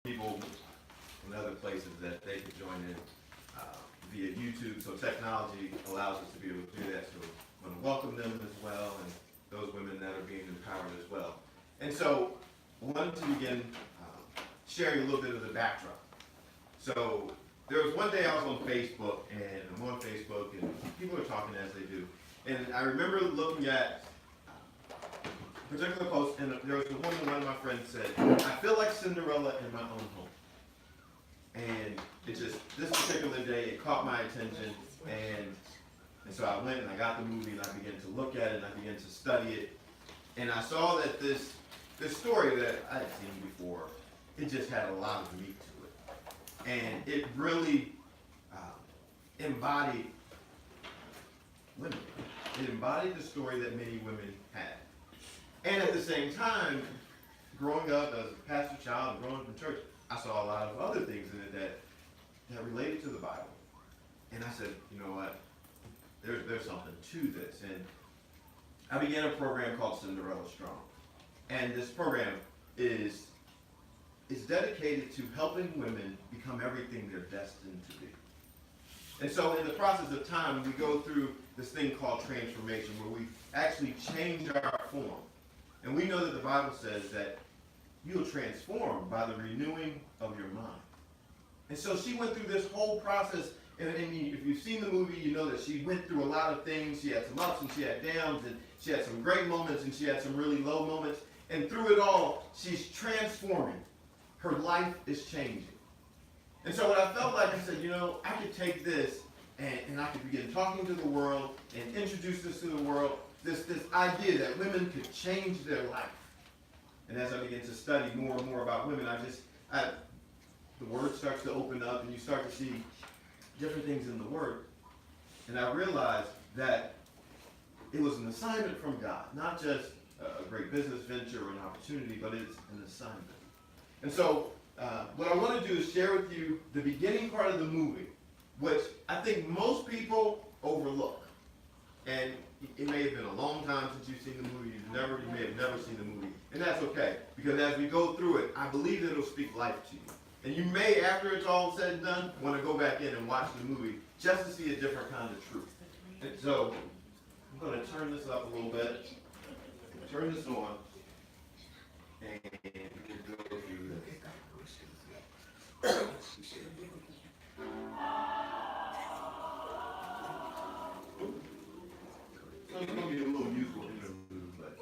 people in other places that they could join in via YouTube. So technology allows us to be able to do that. So I want to welcome them as well, and those women that are being empowered as well. And so I wanted to begin sharing a little bit of the backdrop. So there was one day I was on Facebook, and I'm on Facebook, and people are talking as they do. And I remember looking at a particular post, and there was one of my friends said, I feel like Cinderella in my own home. And it just, this particular day, it caught my attention, and so I went and I got the movie, and I began to look at it, and I began to study it. And I saw that this story that I had seen before, it just had a lot of meat to it. And it really embodied women. It embodied the story that many women had. And at the same time, growing up as a pastor child and growing up in church, I saw a lot of other things in it that related to the Bible. And I said, you know what, there's something to this. And I began a program called Cinderella Strong. And this program is dedicated to helping women become everything they're destined to be. And so in the process of time, we go through this thing called transformation, where we actually change our form. And we know that the Bible says that you'll transform by the renewing of your mind. And so she went through this whole process, and if you've seen the movie, you know that she went through a lot of things. She had some ups and she had downs, and she had some great moments and she had some really low moments. And through it all, she's transforming. Her life is changing. And so what I felt like, I said, you know, I could take this and I could begin talking to the world and introduce this to the world, this idea that women could change their life. And as I begin to study more and more about women, the word starts to open up, and you start to see different things in the word. And I realized that it was an assignment from God, not just a great business venture or an opportunity, but it's an assignment. And so what I want to do is share with you the beginning part of the movie, which I think most people overlook. And it may have been a long time since you've seen the movie. You may have never seen the movie. And that's okay, because as we go through it, I believe that it'll speak life to you. And you may, after it's all said and done, want to go back in and watch the movie just to see a different kind of truth. And so I'm going to turn this up a little bit, turn this on, and we'll go through this. So it's going to be a little musical interlude, but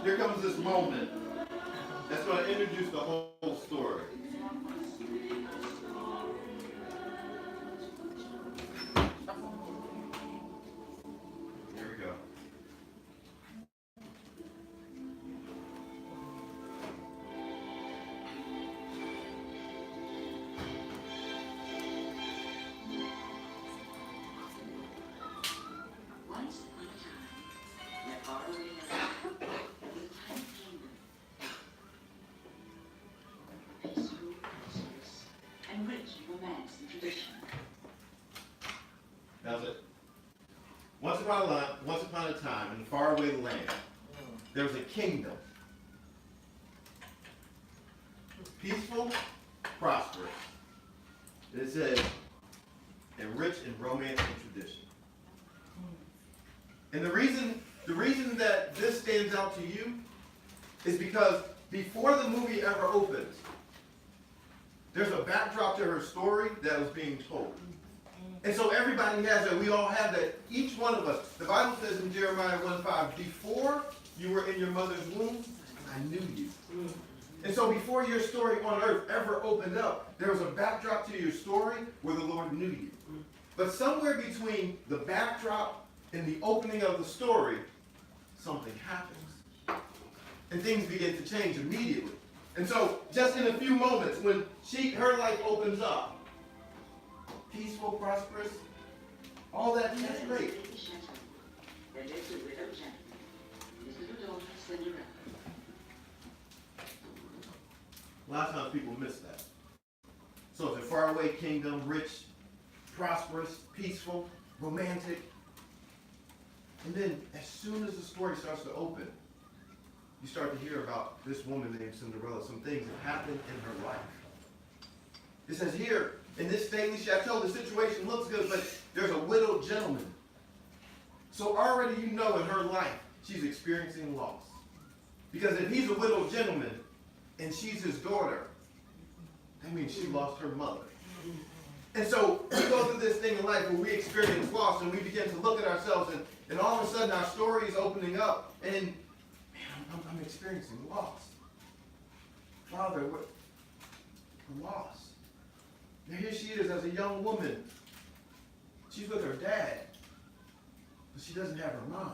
here comes this moment that's going to introduce the whole story. Here we go. Once upon a time, in a faraway land, peaceful, prosperous, and rich in romance and tradition. That's it. Once upon a time, in a faraway land, there was a kingdom. Peaceful, prosperous. It says, and rich in romance and tradition. And the reason that this stands out to you is because before the movie ever opens, there's a backdrop to her story that was being told. And so everybody has that. We all have that. Each one of us. The Bible says in Jeremiah 1:5, before you were in your mother's womb, I knew you. And so before your story on earth ever opened up, there was a backdrop to your story where the Lord knew you. But somewhere between the backdrop and the opening of the story, something happens. And things begin to change immediately. And so just in a few moments, when her life opens up, peaceful, prosperous, all that's great. There lives a widow gentleman, his little daughter Cinderella. A lot of times people miss that. So it's a faraway kingdom, rich, prosperous, peaceful, romantic. And then as soon as the story starts to open, you start to hear about this woman named Cinderella, some things that happened in her life. It says here, in this stately chateau, the situation looks good, but there's a widowed gentleman. So already you know in her life, she's experiencing loss. Because if he's a widowed gentleman, and she's his daughter, that means she lost her mother. And so we go through this thing in life where we experience loss and we begin to look at ourselves and all of a sudden our story is opening up and man, I'm experiencing loss. Father, what loss? Now here she is as a young woman. She's with her dad, but she doesn't have her mom.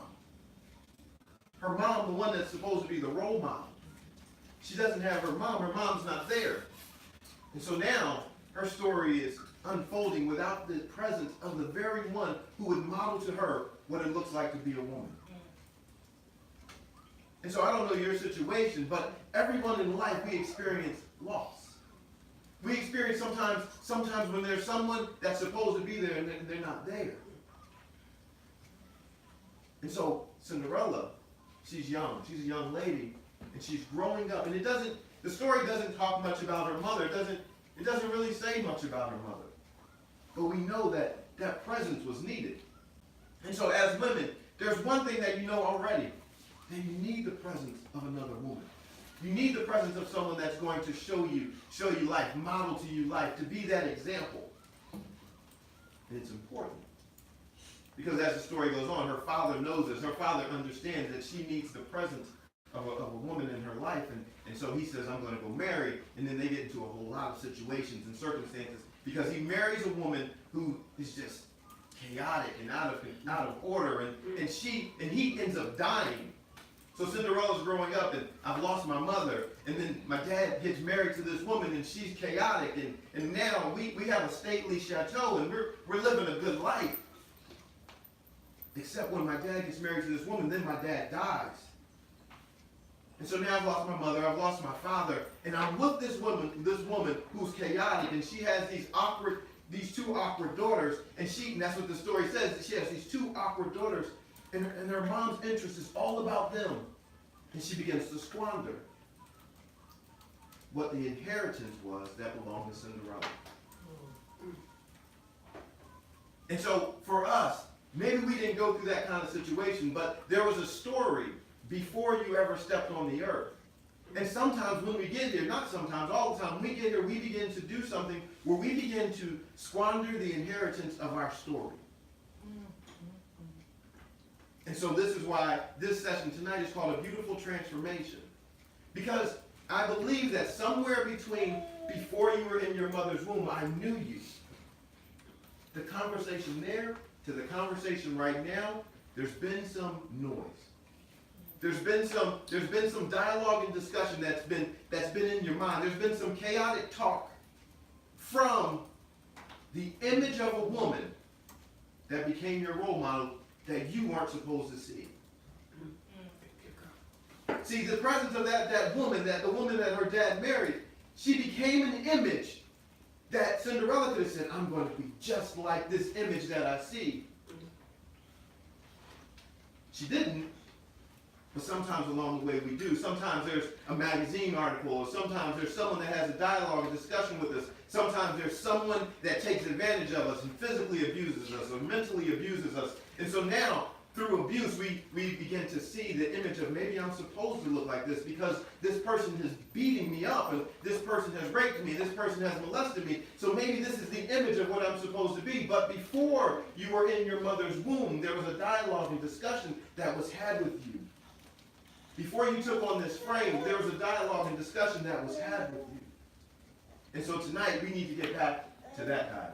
Her mom, the one that's supposed to be the role model. She doesn't have her mom. Her mom's not there. And so now her story is unfolding without the presence of the very one who would model to her what it looks like to be a woman. And so I don't know your situation, but everyone in life, we experience loss. We experience sometimes when there's someone that's supposed to be there and they're not there. And so Cinderella, she's young. She's a young lady. And she's growing up, and the story doesn't talk much about her mother. It doesn't really say much about her mother. But we know that presence was needed. And so as women, there's one thing that you know already, that you need the presence of another woman. You need the presence of someone that's going to show you life, model to you life, to be that example. And it's important. Because as the story goes on, her father knows this. Her father understands that she needs the presence of a woman in her life, and so he says, I'm going to go marry, and then they get into a whole lot of situations and circumstances because he marries a woman who is just chaotic and out of order, and he ends up dying. So Cinderella's growing up, and I've lost my mother, and then my dad gets married to this woman, and she's chaotic, and now we have a stately chateau, and we're living a good life. Except when my dad gets married to this woman, then my dad dies. And so now I've lost my mother, I've lost my father, and I'm with this woman who's chaotic, and she has these two awkward daughters, and that's what the story says, that she has these two awkward daughters, and her mom's interest is all about them. And she begins to squander what the inheritance was that belonged to Cinderella. And so for us, maybe we didn't go through that kind of situation, but there was a story before you ever stepped on the earth. And sometimes when we get here, not sometimes, all the time, when we get here, we begin to do something where we begin to squander the inheritance of our story. And so this is why this session tonight is called A Beautiful Transformation. Because I believe that somewhere between before you were in your mother's womb, I knew you. The conversation there to the conversation right now, there's been some noise. There's been some dialogue and discussion that's been in your mind. There's been some chaotic talk from the image of a woman that became your role model that you weren't supposed to see. See, the presence of that woman, the woman that her dad married, she became an image that Cinderella could have said, I'm going to be just like this image that I see. She didn't. But sometimes along the way we do. Sometimes there's a magazine article, or sometimes there's someone that has a dialogue, a discussion with us. Sometimes there's someone that takes advantage of us and physically abuses us or mentally abuses us. And so now through abuse, we begin to see the image of maybe I'm supposed to look like this because this person is beating me up, and this person has raped me, this person has molested me. So maybe this is the image of what I'm supposed to be. But before you were in your mother's womb, there was a dialogue and discussion that was had with you. Before you took on this frame, there was a dialogue and discussion that was had with you. And so tonight, we need to get back to that dialogue.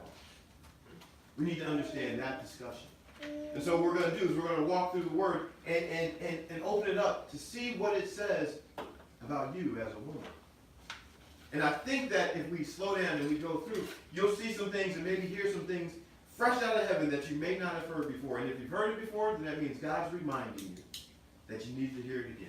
We need to understand that discussion. And so what we're going to do is we're going to walk through the Word and open it up to see what it says about you as a woman. And I think that if we slow down and we go through, you'll see some things and maybe hear some things fresh out of heaven that you may not have heard before. And if you've heard it before, then that means God's reminding you that you need to hear it again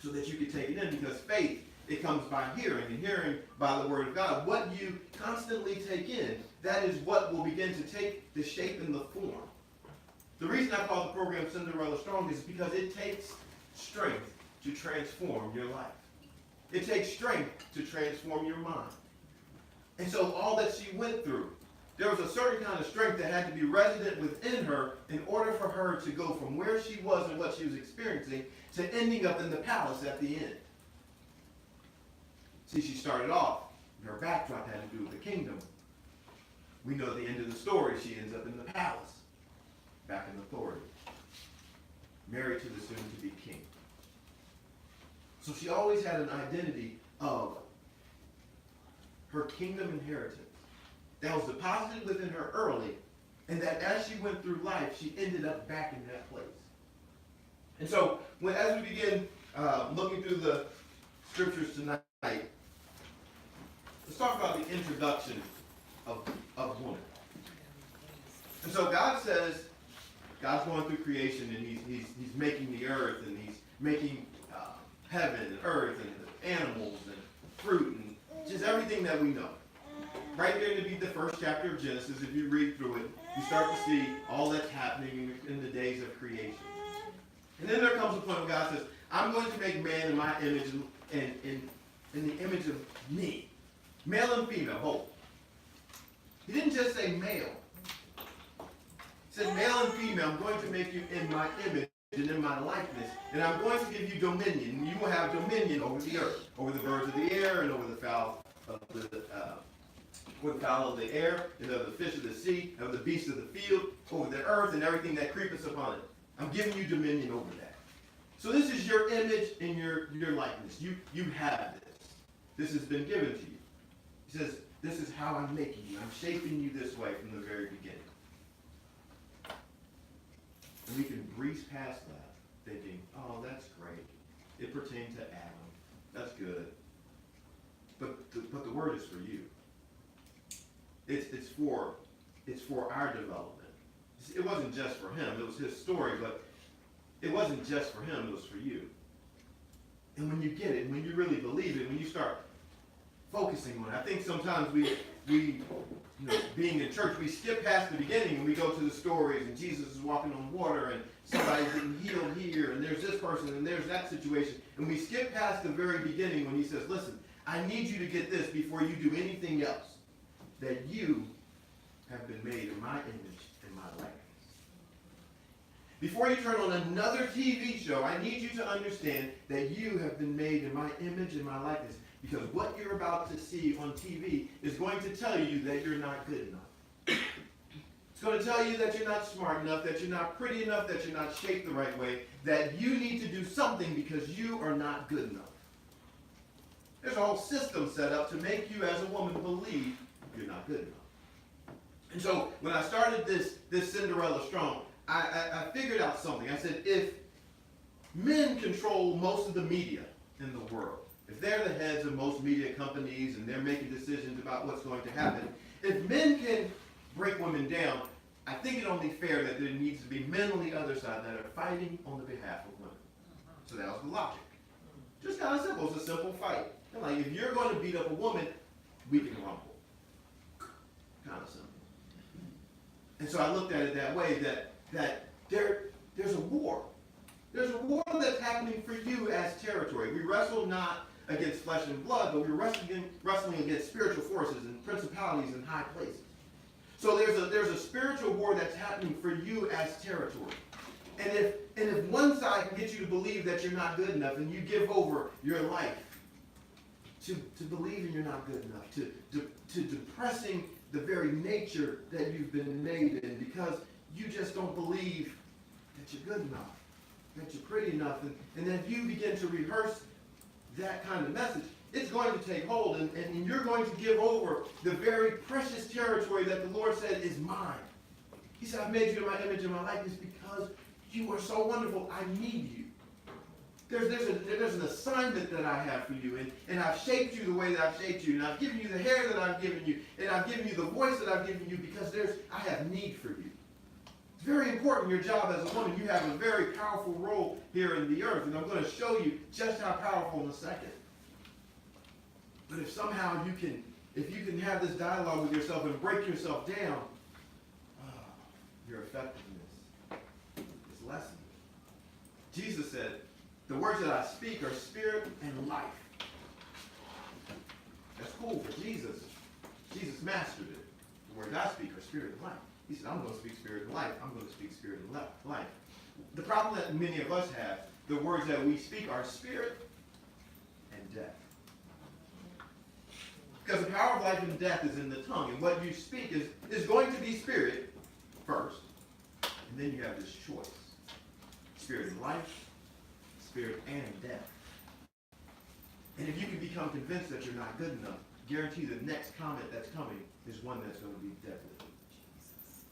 so that you can take it in, because faith, it comes by hearing, and hearing by the Word of God. What you constantly take in, that is what will begin to take the shape and the form. The reason I call the program Cinderella Strong is because it takes strength to transform your life. It takes strength to transform your mind. And so all that she went through, there was a certain kind of strength that had to be resident within her in order for her to go from where she was and what she was experiencing to ending up in the palace at the end. See, she started off, her backdrop had to do with the kingdom. We know at the end of the story, she ends up in the palace, back in authority, married to the soon-to-be king. So she always had an identity of her kingdom inheritance that was deposited within her early, and that as she went through life, she ended up back in that place. And so, as we begin looking through the scriptures tonight, let's talk about the introduction of woman. And so God says, God's going through creation, and he's making the earth, and he's making heaven and earth and animals and fruit and just everything that we know. Right there to be the first chapter of Genesis, if you read through it, you start to see all that's happening in the days of creation. And then there comes a point where God says, I'm going to make man in my image and in the image of me. Male and female, both. He didn't just say male. He said male and female, I'm going to make you in my image and in my likeness, and I'm going to give you dominion. You will have dominion over the earth, over the birds of the air, and over the fowl of the air, and over the fish of the sea, and over the beasts of the field, over the earth, and everything that creepeth upon it. I'm giving you dominion over that. So this is your image and your likeness. You have this. This has been given to you. He says, this is how I'm making you. I'm shaping you this way from the very beginning. And we can breeze past that, thinking, oh, that's great. It pertained to Adam. That's good. But the word is for you. It's for our development. It wasn't just for him. It was his story, but it wasn't just for him. It was for you. And when you get it, when you really believe it, when you start focusing on it, I think sometimes we being in church, we skip past the beginning and we go to the stories, and Jesus is walking on water, and somebody's getting healed here, and there's this person, and there's that situation, and we skip past the very beginning when he says, listen, I need you to get this before you do anything else, that you have been made in my image and my likeness. Before you turn on another TV show, I need you to understand that you have been made in my image and my likeness. Because what you're about to see on TV is going to tell you that you're not good enough. It's going to tell you that you're not smart enough, that you're not pretty enough, that you're not shaped the right way, that you need to do something because you are not good enough. There's a whole system set up to make you as a woman believe you're not good enough. And so when I started this Cinderella Strong, I figured out something. I said, if men control most of the media in the world, if they're the heads of most media companies and they're making decisions about what's going to happen, if men can break women down, I think it's only fair that there needs to be men on the other side that are fighting on the behalf of women. So that was the logic. Just kind of simple. It's a simple fight. And like, if you're going to beat up a woman, we can rumble. Kind of simple. And so I looked at it that way, that there's a war. There's a war that's happening for you as territory. We wrestle not against flesh and blood, but we're wrestling against spiritual forces and principalities in high places. So there's a spiritual war that's happening for you as territory. if one side can get you to believe that you're not good enough, and you give over your life to believing you're not good enough, to depressing the very nature that you've been made in, because you just don't believe that you're good enough, that you're pretty enough, and then you begin to rehearse that kind of message, it's going to take hold, and you're going to give over the very precious territory that the Lord said is mine. He said, I've made you in my image and my likeness because you are so wonderful. I need you. There's an assignment that I have for you, and I've shaped you the way that I've shaped you, and I've given you the hair that I've given you, and I've given you the voice that I've given you because I have need for you. It's very important in your job as a woman. You have a very powerful role here in the earth, and I'm going to show you just how powerful in a second. But if somehow you can have this dialogue with yourself and break yourself down, your effectiveness is lessened. Jesus said, the words that I speak are spirit and life. That's cool for Jesus. Jesus mastered it. The words I speak are spirit and life. He said, I'm going to speak spirit and life. I'm going to speak spirit and life. The problem that many of us have, the words that we speak are spirit and death. Because the power of life and death is in the tongue. And what you speak is going to be spirit first. And then you have this choice. Spirit and life, spirit and death. And if you can become convinced that you're not good enough, guarantee the next comment that's coming is one that's going to be deadly.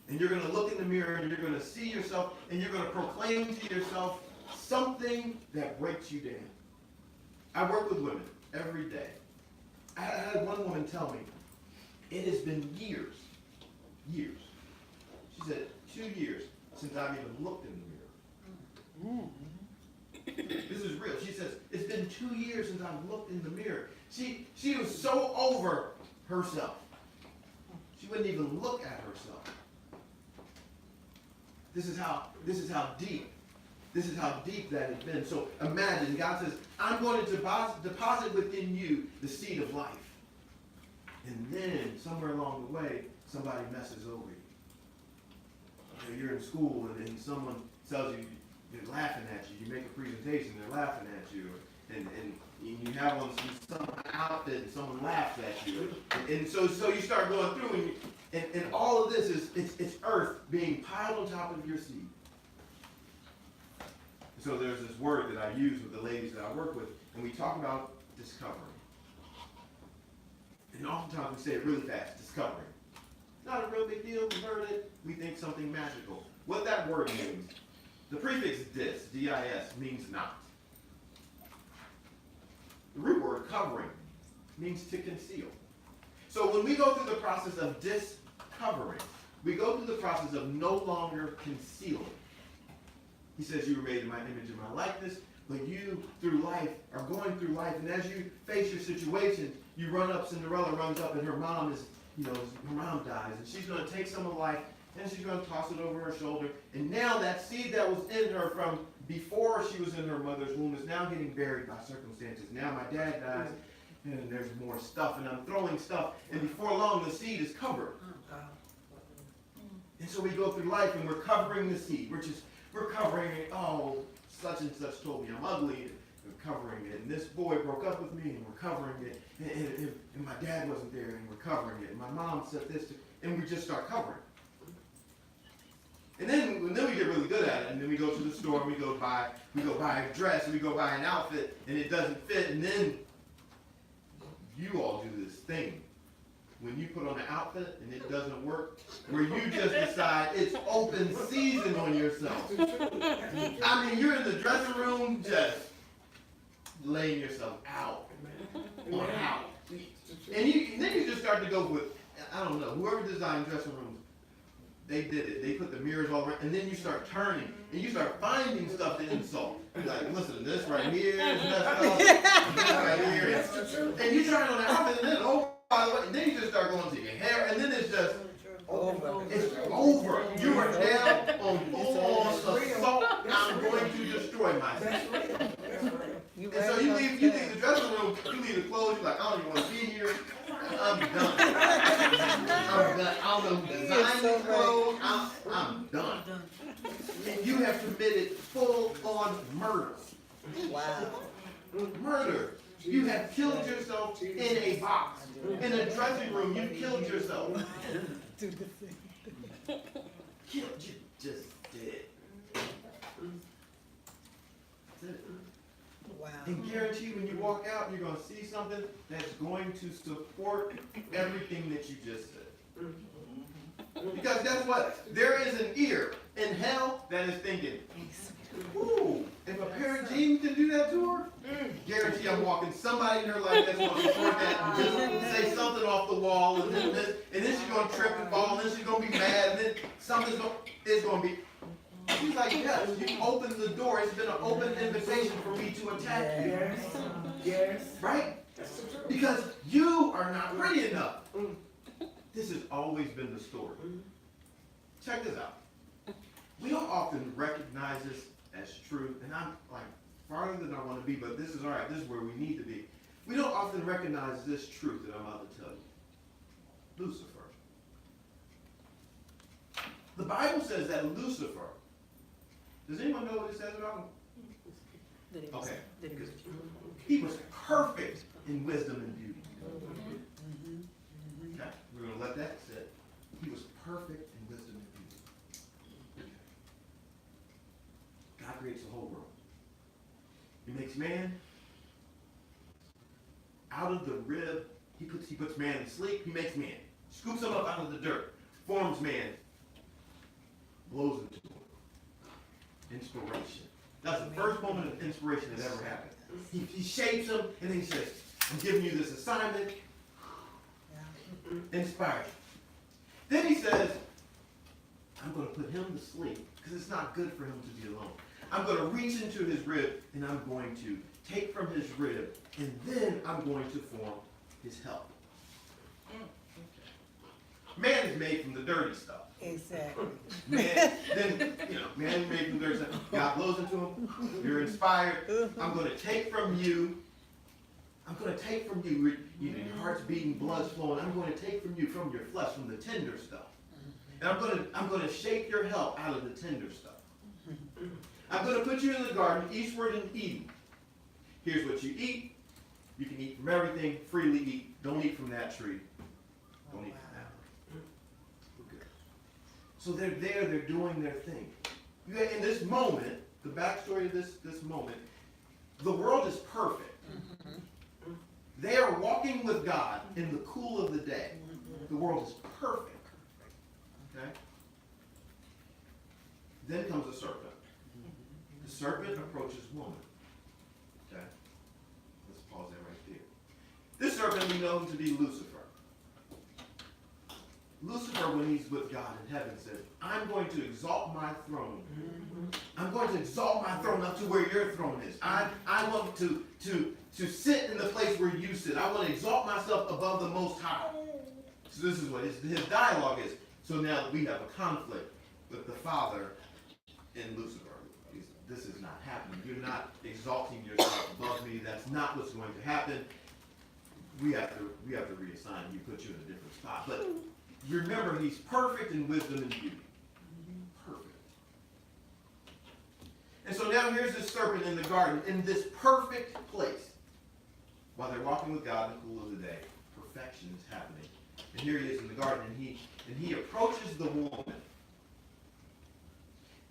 And you're going to look in the mirror and you're going to see yourself and you're going to proclaim to yourself something that breaks you down. I work with women every day. I had one woman tell me, it has been years. She said, 2 years since I've even looked in the mirror. This is real. She says, it's been 2 years since I've looked in the mirror. She was so over herself. She wouldn't even look at herself. This is how deep that has been. So imagine, God says, I'm going to deposit within you the seed of life. And then, somewhere along the way, somebody messes over you. You're in school and someone tells you, they're laughing at you. You make a presentation, they're laughing at you. And you have on some outfit and someone laughs at you. And so you start going through and all of this it's earth being piled on top of your seed. So there's this word that I use with the ladies that I work with, and we talk about discovering. And oftentimes we say it really fast, discovering. It's not a real big deal, we heard it, we think something magical. What that word means, the prefix dis, D-I-S, means not. The root word, covering, means to conceal. So when we go through the process of discovering, we go through the process of no longer concealing. He says you were made in my image and my likeness, but you, through life, are going through life, and as you face your situation, you run up, Cinderella runs up, and her mom dies, and she's going to take some of life, and she's going to toss it over her shoulder, and now that seed that was in her from before she was in her mother's womb is now getting buried by circumstances. Now my dad dies, and there's more stuff, and I'm throwing stuff, and before long, the seed is covered. And so we go through life, and we're covering the seed, we're covering it. Oh, such and such told me I'm ugly. We're covering it. And this boy broke up with me, and we're covering it. And my dad wasn't there, and we're covering it. And my mom said this, and we just start covering. And then we get really good at it. And then we go to the store, and we go buy a dress, and we go buy an outfit, and it doesn't fit. And then you all do this thing. When you put on an outfit and it doesn't work, where you just decide it's open season on yourself. I mean, you're in the dressing room just laying yourself out. On out. And then you just start to go with, I don't know, whoever designed dressing rooms, they did it. They put the mirrors all around, and then you start turning, and you start finding stuff to insult. You're like, listen, this right here is messed up, this right here. And you try it on the outfit, and then by the way, and then you just start going to your hair, and then it's just over. It's over. You are down on full-on assault. I'm going to destroy myself. And so you leave the dressing room, you leave the clothes, you're like, I don't even want to be here. I'm done. I don't know who designed the clothes. I'm done. And you have have committed full-on murder. Wow. Murder. You have killed yourself in a box. In a dressing room, you killed yourself. You just did. That's it. Wow. And guarantee when you walk out, you're going to see something that's going to support everything that you just said. Because guess what? There is an ear in hell that is thinking, ooh, if a parent Jean can do that to her, guarantee I'm walking somebody in her life that's going to support that and just say something off the wall, and then she's going to trip and fall, and then she's going to be mad, and then something's going to be. She's like, yes, you opened the door. It's been an open invitation for me to attack you. Yes. Right? Because you are not pretty enough. This has always been the story. Check this out. We don't often recognize this as truth, and I'm like farther than I want to be, but this is all right. This is where we need to be. We don't often recognize this truth that I'm about to tell you. Lucifer. The Bible says that Lucifer. Does anyone know what it says about him? Okay. He was perfect in wisdom and beauty. Okay, we're going to let that sit. He was perfect in wisdom and beauty. Okay. God creates the whole world. He makes man. Out of the rib, he puts man to sleep. He makes man. Scoops him up out of the dirt. Forms man. Blows into him. Inspiration. That's the first moment of inspiration that ever happened. He shapes him, and then he says, I'm giving you this assignment. Inspired. Then he says, I'm going to put him to sleep because it's not good for him to be alone. I'm going to reach into his rib, and I'm going to take from his rib, and then I'm going to form his help. Man is made from the dirty stuff. Exactly. Man is made from dirty stuff. God blows into him. You're inspired. I'm going to take from you. Your heart's beating, blood's flowing. I'm going to take from you, from your flesh, from the tender stuff. And I'm going to shape your help out of the tender stuff. I'm going to put you in the garden, eastward in Eden. Here's what you eat. You can eat from everything, freely eat. Don't eat from that tree. Don't eat from that one. Okay. So they're there, they're doing their thing. In this moment, the backstory of this moment, the world is perfect. They are walking with God in the cool of the day. The world is perfect. Okay? Then comes the serpent. The serpent approaches woman. Okay? Let's pause that right there. This serpent we know to be Lucifer. Lucifer, when he's with God in heaven, says, I'm going to exalt my throne. I'm going to exalt my throne up to where your throne is. I want to sit in the place where you sit. I want to exalt myself above the Most High. So this is what his dialogue is. So now we have a conflict with the Father and Lucifer. This is not happening. You're not exalting yourself above me. That's not what's going to happen. We have to reassign you, put you in a different spot. But remember, he's perfect in wisdom and beauty. Perfect. And so now here's this serpent in the garden, in this perfect place. While they're walking with God in the cool of the day, perfection is happening. And here he is in the garden, and he approaches the woman.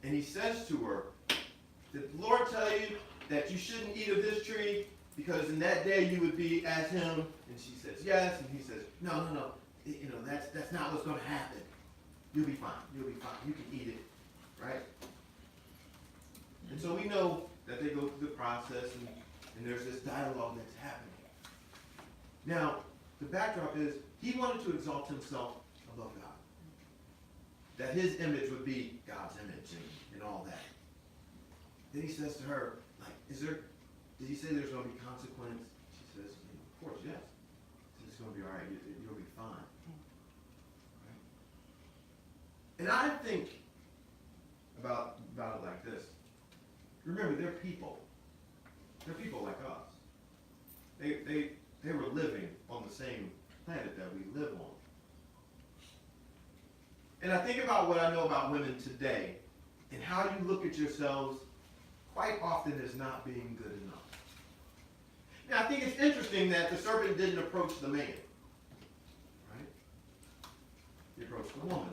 And he says to her, did the Lord tell you that you shouldn't eat of this tree because in that day you would be as him? And she says, yes. And he says, no. That's not what's going to happen. You'll be fine. You'll be fine. You can eat it. Right? And so we know that they go through the process and there's this dialogue that's happening. Now, the backdrop is he wanted to exalt himself above God. That his image would be God's image and all that. Then he says to her, did he say there's going to be consequence? She says, of course, yes. It's going to be all right. You'll be fine. Right? And I think about it like this. Remember, they're people. They're people like us. They were living on the same planet that we live on. And I think about what I know about women today, and how you look at yourselves quite often as not being good enough. Now, I think it's interesting that the serpent didn't approach the man. Right? He approached the woman.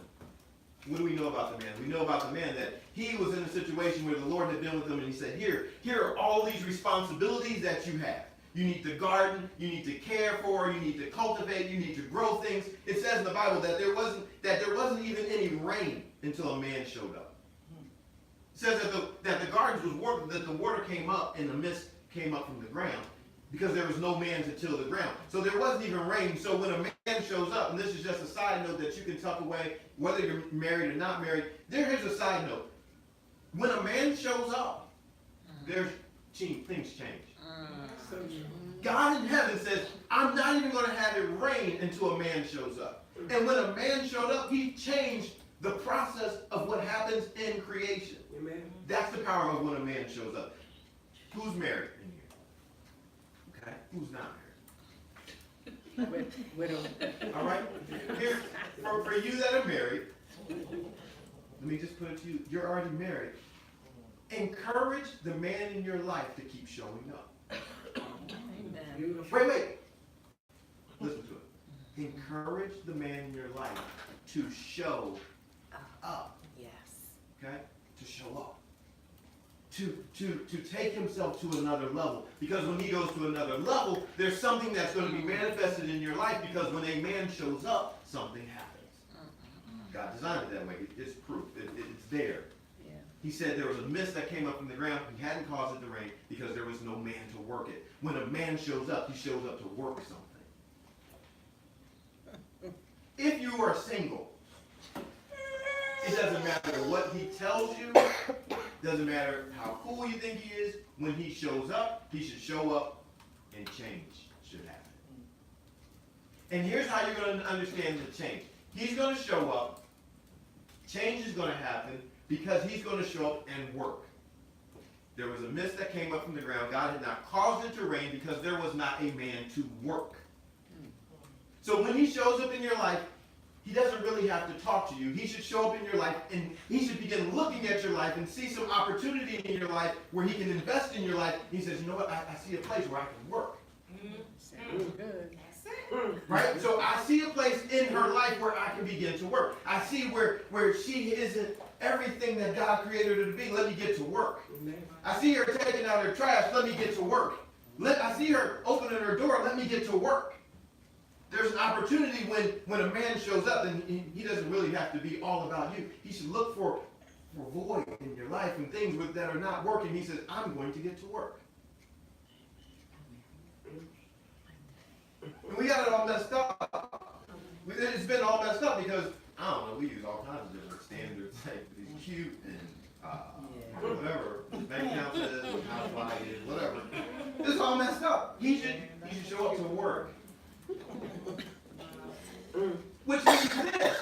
What do we know about the man? We know about the man that he was in a situation where the Lord had been with him, and he said, here are all these responsibilities that you have. You need to garden, you need to care for, you need to cultivate, you need to grow things. It says in the Bible that there wasn't even any rain until a man showed up. It says that the gardens was watered, that the water came up and the mist came up from the ground because there was no man to till the ground. So there wasn't even rain. So when a man shows up, and this is just a side note that you can tuck away, whether you're married or not married, here's a side note. When a man shows up, things change. God in heaven says, I'm not even going to have it rain until a man shows up. And when a man showed up, he changed the process of what happens in creation. Amen. That's the power of when a man shows up. Who's married in here? Okay. Who's not married? Widow. All right? Here, for you that are married, let me just put it to you. You're already married. Encourage the man in your life to keep showing up. Amen. Wait. Listen to it. Encourage the man in your life to show up. Yes. Okay? To show up. To take himself to another level. Because when he goes to another level, there's something that's going to be manifested in your life, because when a man shows up, something happens. God designed it that way. It's proof. It's there. Yeah. He said there was a mist that came up from the ground. He hadn't caused it to rain because there was no man to work it. When a man shows up, he shows up to work something. If you are single, it doesn't matter what he tells you. Doesn't matter how cool you think he is. When he shows up, he should show up, and change should happen. And here's how you're going to understand the change. He's going to show up. Change is going to happen because he's going to show up and work. There was a mist that came up from the ground. God had not caused it to rain because there was not a man to work. So when he shows up in your life, he doesn't really have to talk to you. He should show up in your life, and he should begin looking at your life and see some opportunity in your life where he can invest in your life. He says, you know what, I see a place where I can work. Sounds good. Right? So I see a place in her life where I can begin to work. I see where she isn't everything that God created her to be. Let me get to work. I see her taking out her trash. Let me get to work. I see her opening her door. Let me get to work. There's an opportunity when a man shows up, and he doesn't really have to be all about you. He should look for void in your life and things that are not working. He says, I'm going to get to work. And we got it all messed up. It's been all messed up because, I don't know, we use all kinds of different standards, like he's cute and whatever, bank account says, house value, whatever. It's all messed up. He should show up to work. Which means this.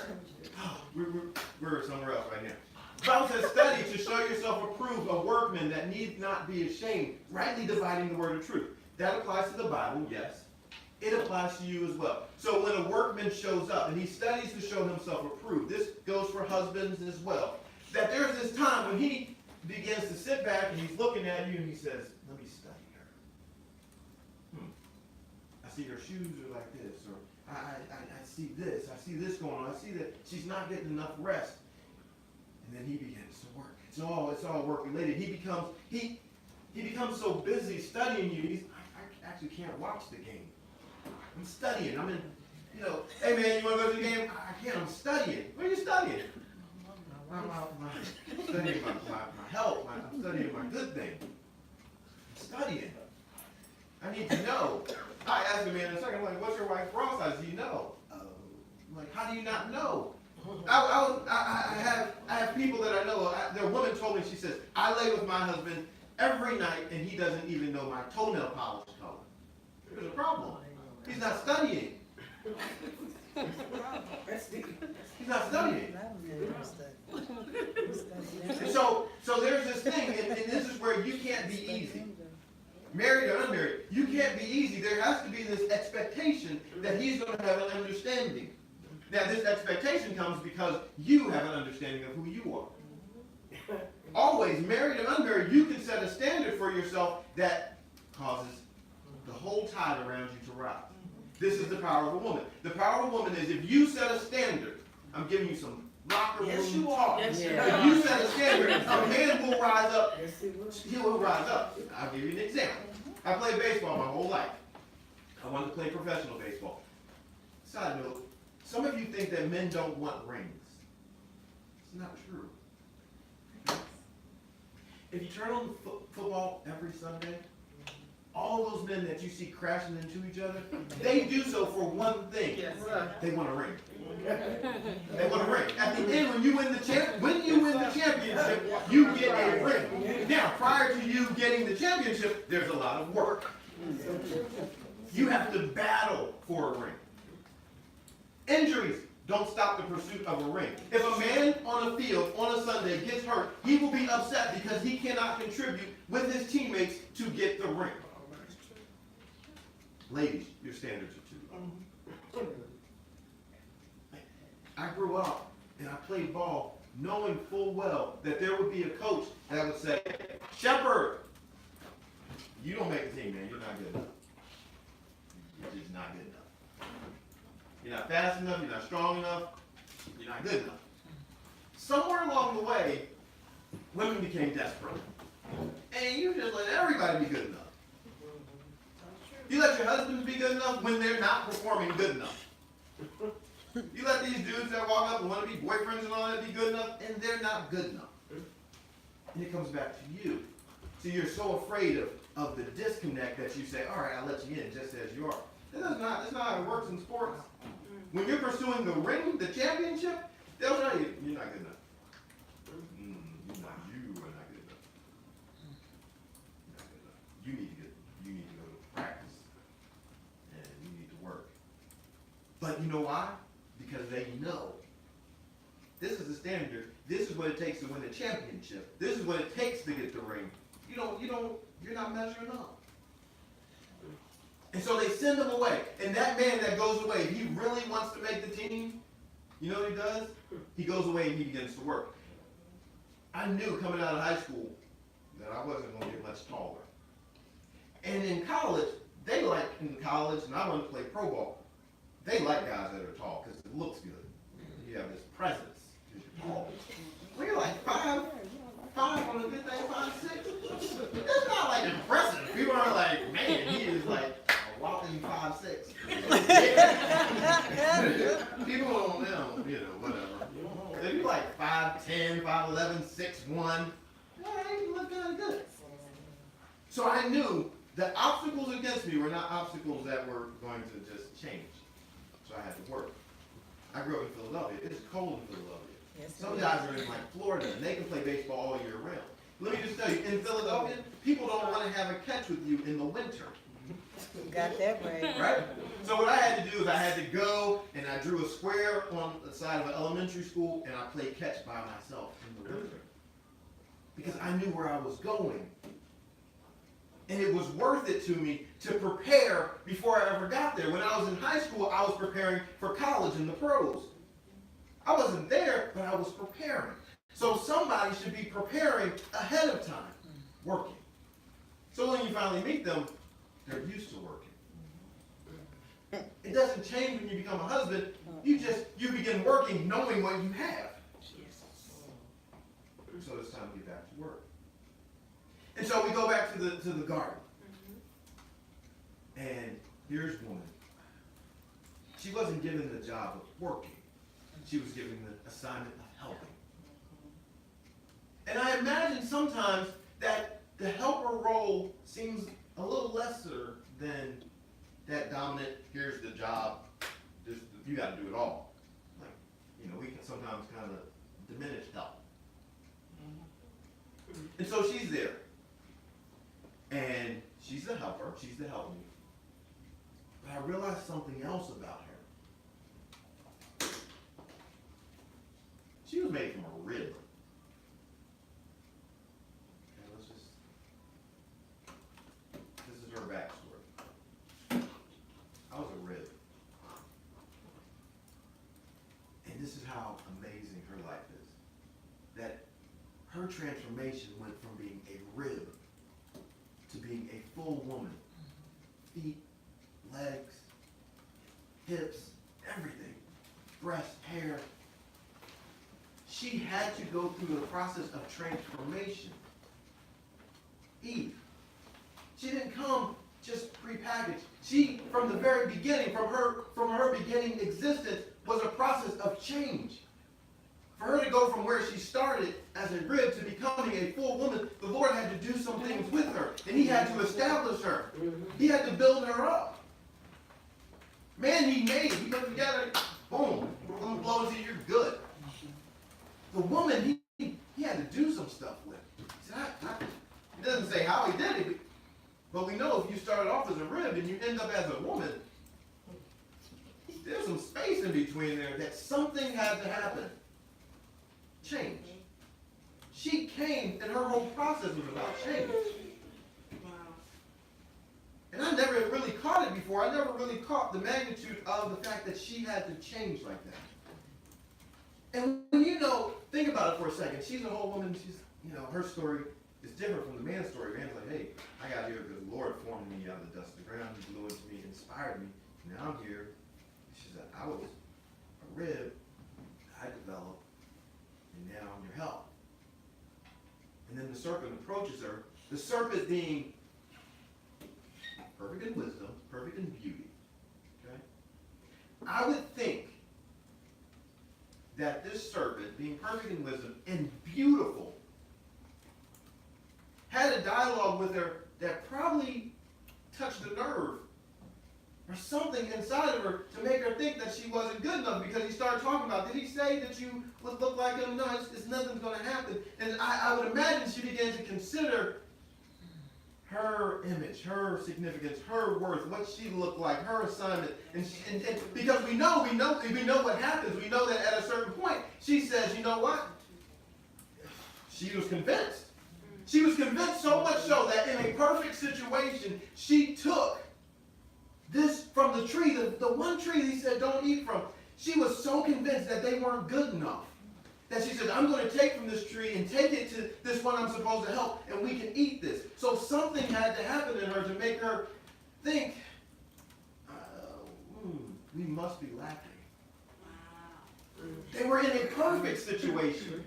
We're somewhere else right now. The Bible says, study to show yourself approved, a workman that need not be ashamed, rightly dividing the word of truth. That applies to the Bible, yes. It applies to you as well. So when a workman shows up and he studies to show himself approved, this goes for husbands as well, that there's this time when he begins to sit back and he's looking at you and he says, let me study her. I see her shoes are like this, or I see this going on. I see that she's not getting enough rest. And then he begins to work. It's all work related. He becomes so busy studying you, I actually can't watch the game. I'm studying. I'm in, hey man, you want to go to the game? I can't. I'm studying. What are you studying? I'm studying my health. I'm studying my good thing. I'm studying. I need to know. I asked a man in a second, like, what's your wife's bra size? Do you know? Like, how do you not know? I have people that I know. Their woman told me, she says, I lay with my husband every night and he doesn't even know my toenail polish color. There's a problem. He's not studying. He's not studying. And so there's this thing, and this is where you can't be easy. Married or unmarried, you can't be easy. There has to be this expectation that he's going to have an understanding. Now, this expectation comes because you have an understanding of who you are. Always, married and unmarried, you can set a standard for yourself that causes the whole tide around you to rise. This is the power of a woman. The power of a woman is if you set a standard, I'm giving you some locker room talk. Yes, you If are. you set a standard, a man will rise up. Yes, it will. He will rise up. I'll give you an example. I played baseball my whole life. I wanted to play professional baseball. Side note, some of you think that men don't want rings. It's not true. If you turn on football every Sunday, all those men that you see crashing into each other, they do so for one thing. Yes, sir. They want a ring. They want a ring. At the end, when you win the championship, you get a ring. Now, prior to you getting the championship, there's a lot of work. You have to battle for a ring. Injuries don't stop the pursuit of a ring. If a man on a field on a Sunday gets hurt, he will be upset because he cannot contribute with his teammates to get the ring. Ladies, your standards are too low. I grew up and I played ball knowing full well that there would be a coach that would say, Shepherd, you don't make the team, man. You're not good enough. You're just not good enough. You're not fast enough. You're not strong enough. You're not good enough. Somewhere along the way, women became desperate. And you just let everybody be good enough. You let your husbands be good enough when they're not performing good enough. You let these dudes that walk up and want to be boyfriends and all that be good enough, and they're not good enough. And it comes back to you. So you're so afraid of the disconnect that you say, all right, I'll let you in just as you are. That's not how it works in sports. When you're pursuing the ring, the championship, they'll tell you, you're not good enough. You are not good enough. You're not good enough. You need to go to practice. And you need to work. But you know why? Because they know. This is the standard. This is what it takes to win the championship. This is what it takes to get the ring. You're not measuring up. And so they send him away. And that man that goes away, if he really wants to make the team, you know what he does? He goes away and he begins to work. I knew coming out of high school that I wasn't going to get much taller. And in college, and I wanted to play pro ball, they like guys that are tall because it looks good. You have this presence because you're tall. When you're like 5'5" on a good day, 5'6", that's not like impressive. People are like, man, he is like a whopping 5'6". People don't know, whatever. If you're like 5'10", 5'11", 6'1", you look kind of good. So I knew the obstacles against me were not obstacles that were going to just change. So I had to work. I grew up in Philadelphia. It's cold in Philadelphia. Yes, Some guys are in like Florida and they can play baseball all year round. Let me just tell you, in Philadelphia, people don't want to have a catch with you in the winter. You got that right. Right? So what I had to do is I had to go and I drew a square on the side of an elementary school and I played catch by myself in the winter. Because I knew where I was going. And it was worth it to me to prepare before I ever got there. When I was in high school, I was preparing for college and the pros. I wasn't there, but I was preparing. So somebody should be preparing ahead of time, working. So when you finally meet them, they're used to working. It doesn't change when you become a husband. You begin working knowing what you have. So it's time to get back to work. And so we go back to the garden. And here's woman. She wasn't given the job of working. She was given the assignment of helping. And I imagine sometimes that the helper role seems a little lesser than that dominant, here's the job, you got to do it all. Like, we can sometimes kind of diminish help. And so she's there. And she's the helper, she's the helpmeet. But I realized something else about her. She was made from a rib. This is her backstory. I was a rib. And this is how amazing her life is. That her transformation went from being a rib to being a full woman. Feet, legs, hips, everything. Breast, hair. She had to go through the process of transformation. Eve. She didn't come just prepackaged. She, from the very beginning, from her beginning existence, was a process of change. For her to go from where she started as a rib to becoming a full woman, the Lord had to do some things with her. And he had to establish her. He had to build her up. Man, he made it. He put it together. Boom. We're going to blow and see you're good. The woman, he had to do some stuff with. He said, he doesn't say how he did it, but we know if you started off as a rib and you end up as a woman, there's some space in between there that something had to happen. Change. She came and her whole process was about change. And I never really caught it before. I never really caught the magnitude of the fact that she had to change like that. And when think about it for a second. She's a whole woman. She's, her story is different from the man's story. Man's like, hey, I got here because the Lord formed me out of the dust of the ground. He blew into me, inspired me. Now I'm here. She said, I was a rib. I developed. And now I'm your help. And then the serpent approaches her. The serpent being perfect in wisdom, perfect in beauty. Okay? I would think that this serpent, being perfect in wisdom and beautiful, had a dialogue with her that probably touched a nerve or something inside of her to make her think that she wasn't good enough, because he started talking about, did he say that you would look like him? No, it's nothing's going to happen. And I would imagine she began to consider her image, her significance, her worth, what she looked like, her assignment. And because we know what happens. We know that at a certain point, she says, you know what? She was convinced. She was convinced so much so that in a perfect situation, she took this from the tree, the one tree he said don't eat from. She was so convinced that they weren't good enough that she said, I'm going to take from this tree and take it to this one I'm supposed to help, and we can eat this. So something had to happen in her to make her think, we must be lacking. Wow. They were in a perfect situation.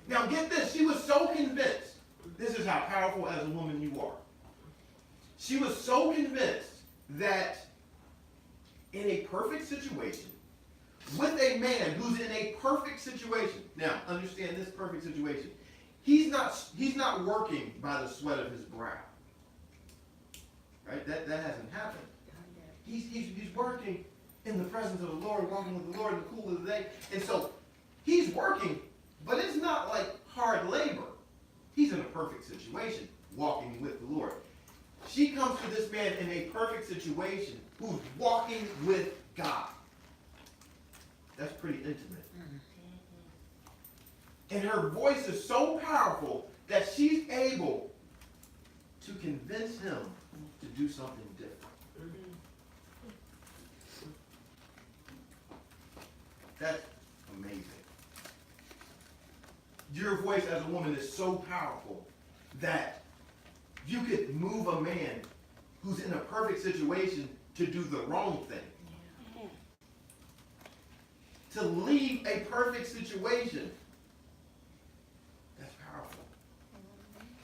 Now get this, she was so convinced. This is how powerful as a woman you are. She was so convinced that in a perfect situation, with a man who's in a perfect situation. Now, understand this perfect situation. He's not working by the sweat of his brow. Right? That hasn't happened. He's working in the presence of the Lord, walking with the Lord in the cool of the day. And so he's working, but it's not like hard labor. He's in a perfect situation, walking with the Lord. She comes to this man in a perfect situation who's walking with God. That's pretty intimate. And her voice is so powerful that she's able to convince him to do something different. That's amazing. Your voice as a woman is so powerful that you could move a man who's in a perfect situation to do the wrong thing. To leave a perfect situation. That's powerful.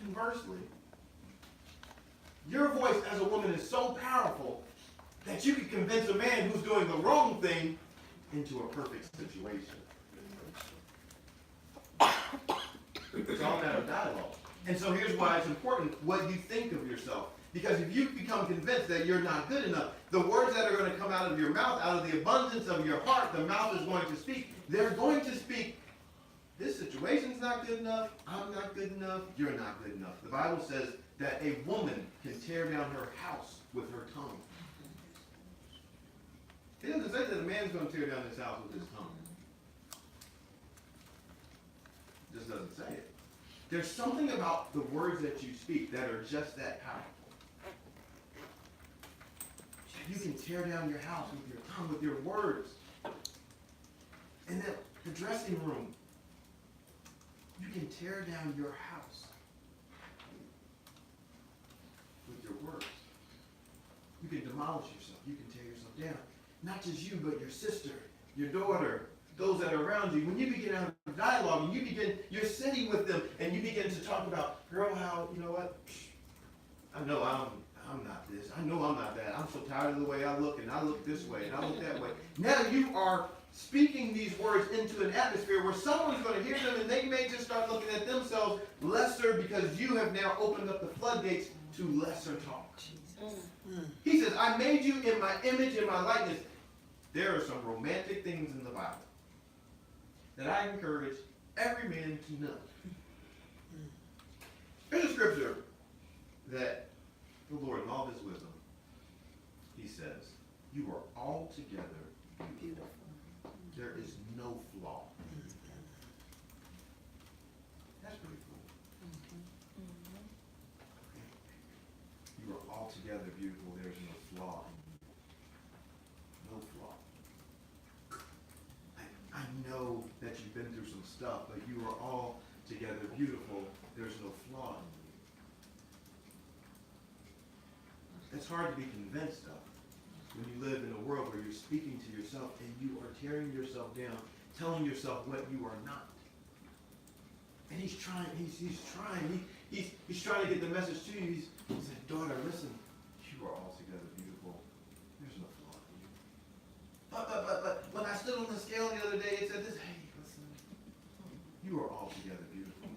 Conversely, your voice as a woman is so powerful that you can convince a man who's doing the wrong thing into a perfect situation. It's all a matter of dialogue. And so here's why it's important what you think of yourself. Because if you become convinced that you're not good enough, the words that are going to come out of your mouth, out of the abundance of your heart, the mouth is going to speak. They're going to speak, this situation's not good enough, I'm not good enough, you're not good enough. The Bible says that a woman can tear down her house with her tongue. It doesn't say that a man's going to tear down his house with his tongue. It just doesn't say it. There's something about the words that you speak that are just that powerful. You can tear down your house with your tongue, with your words. And then the dressing room. You can tear down your house with your words. You can demolish yourself. You can tear yourself down. Not just you, but your sister, your daughter, those that are around you. When you begin to have a dialogue and you're sitting with them and you begin to talk about, girl, how, you know what? I know I'm not this. I know I'm not that. I'm so tired of the way I look, and I look this way, and I look that way. Now you are speaking these words into an atmosphere where someone's going to hear them, and they may just start looking at themselves lesser because you have now opened up the floodgates to lesser talk. He says, I made you in my image and my likeness. There are some romantic things in the Bible that I encourage every man to know. There's a scripture that the Lord, in all his wisdom, he says, you are altogether beautiful. There is no flaw. That's pretty cool. You are altogether beautiful. There's no flaw in you. No flaw. I know that you've been through some stuff, but you are altogether beautiful. There's no flaw in you. That's hard to be convinced of when you live in a world where you're speaking to yourself and you are tearing yourself down, telling yourself what you are not. And he's trying to get the message to you. He said, daughter, listen, you are altogether beautiful. There's no flaw in you. But when I stood on the scale the other day, it said this, hey, listen, you are altogether beautiful.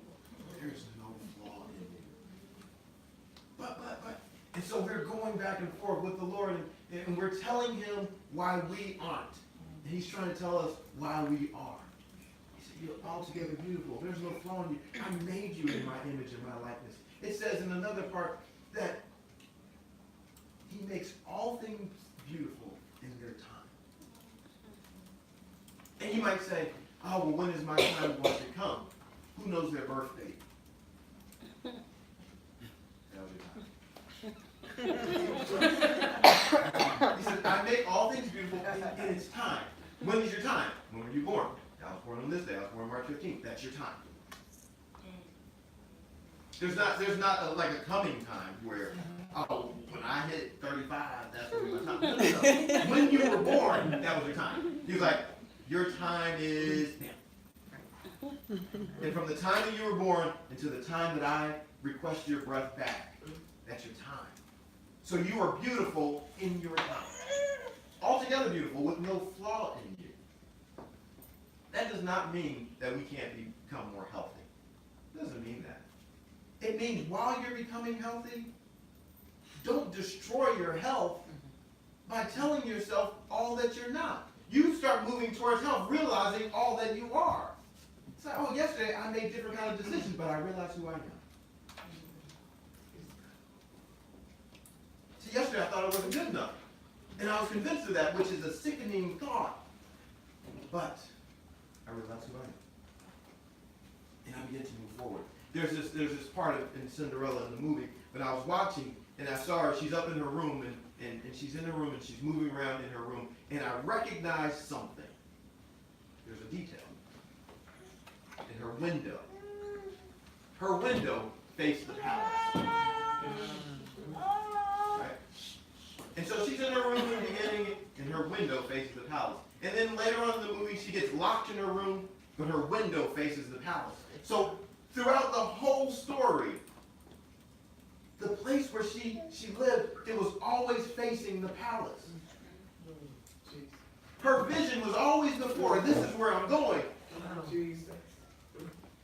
There's no flaw in you. But. And so we're going back and forth with the Lord, and we're telling him why we aren't. And he's trying to tell us why we are. He said, you're altogether beautiful. There's no flaw in you. I made you in my image and my likeness. It says in another part that he makes all things beautiful in their time. And you might say, oh, well, when is my time going to come? Who knows their birth date? That was your time. He said, I make all things beautiful in its time. When is your time? When were you born? I was born on this day. I was born March 15th. That's your time. There's not like a coming time where, oh, when I hit 35, that's when my time. No. When you were born, that was your time. He was like, your time is now. And from the time that you were born until the time that I request your breath back, that's your time. So you are beautiful in your time. Altogether beautiful with no flaw in you. That does not mean that we can't become more healthy. It doesn't mean that. It means while you're becoming healthy, don't destroy your health by telling yourself all that you're not. You start moving towards health, realizing all that you are. It's like, oh, yesterday I made different kind of decisions, but I realized who I am. Yesterday I thought I wasn't good enough. And I was convinced of that, which is a sickening thought. But I realized who I am. And I began to move forward. There's this part in Cinderella in the movie when I was watching, and I saw her, she's up in her room, and she's in her room, and she's moving around in her room, and I recognized something. There's a detail. In her window. Her window faced the palace. And so she's in her room in the beginning, and her window faces the palace. And then later on in the movie, she gets locked in her room, but her window faces the palace. So throughout the whole story, the place where she lived, it was always facing the palace. Her vision was always before her. This is where I'm going.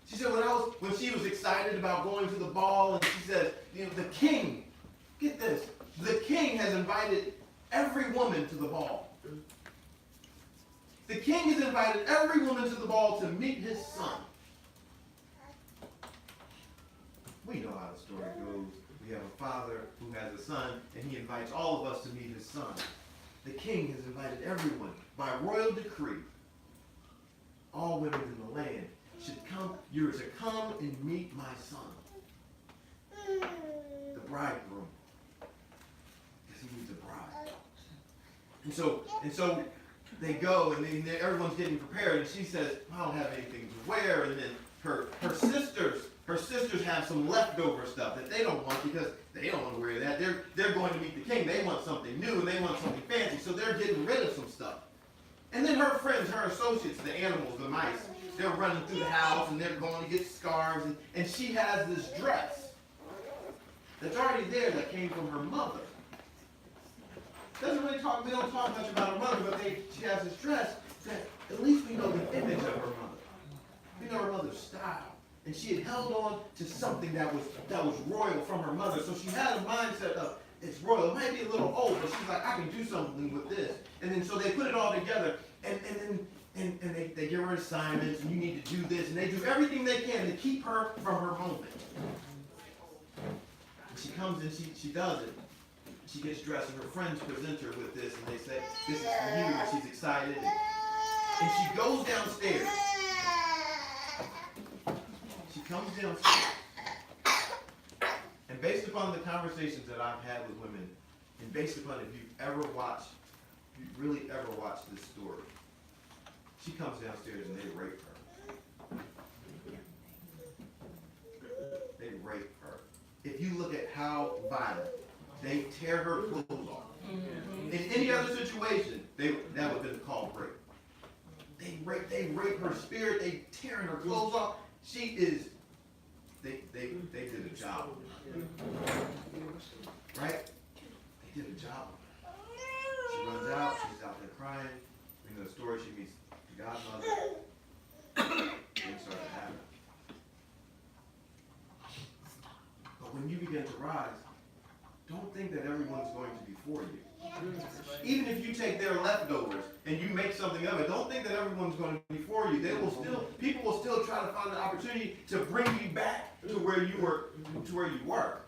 She said when she was excited about going to the ball, and she says, the king, get this, the king has invited every woman to the ball. The king has invited every woman to the ball to meet his son. We know how the story goes. We have a father who has a son, and he invites all of us to meet his son. The king has invited everyone by royal decree. All women in the land should come. You're to come and meet my son, the bridegroom, because he needs a bride. And so they go, and everyone's getting prepared, and she says, I don't have anything to wear. And then her sisters have some leftover stuff that they don't want because they don't want to wear that. They're going to meet the king. They want something new and they want something fancy, so they're getting rid of some stuff. And then her friends, her associates, the animals, the mice, they're running through the house and they're going to get scarves, and she has this dress that's already there that came from her mother. We don't talk much about her mother, but she has this dress that at least we know the image of her mother. We know her mother's style. And she had held on to something that was royal from her mother. So she had a mindset of, it's royal. It might be a little old, but she's like, I can do something with this. And then so they put it all together, and they give her assignments, and you need to do this, and they do everything they can to keep her from her moment. And she comes and she does it. She gets dressed, and her friends present her with this, and they say, this is for you, and she's excited. And she goes downstairs. She comes downstairs. And based upon the conversations that I've had with women, and based upon if you've really ever watched this story, she comes downstairs and they rape her. They rape her. If you look at how violent, they tear her clothes off. In any other situation, that would have been called rape. They rape her spirit. They tearing her clothes off. They did a job. Right? They did a job. She runs out. She's out there crying. You know the story. She meets the godmother. Things start to happen. But when you begin to rise, don't think that everyone's going to be for you. Even if you take their leftovers and you make something of it, don't think that everyone's going to be for you. People will still try to find an opportunity to bring you back to where you were.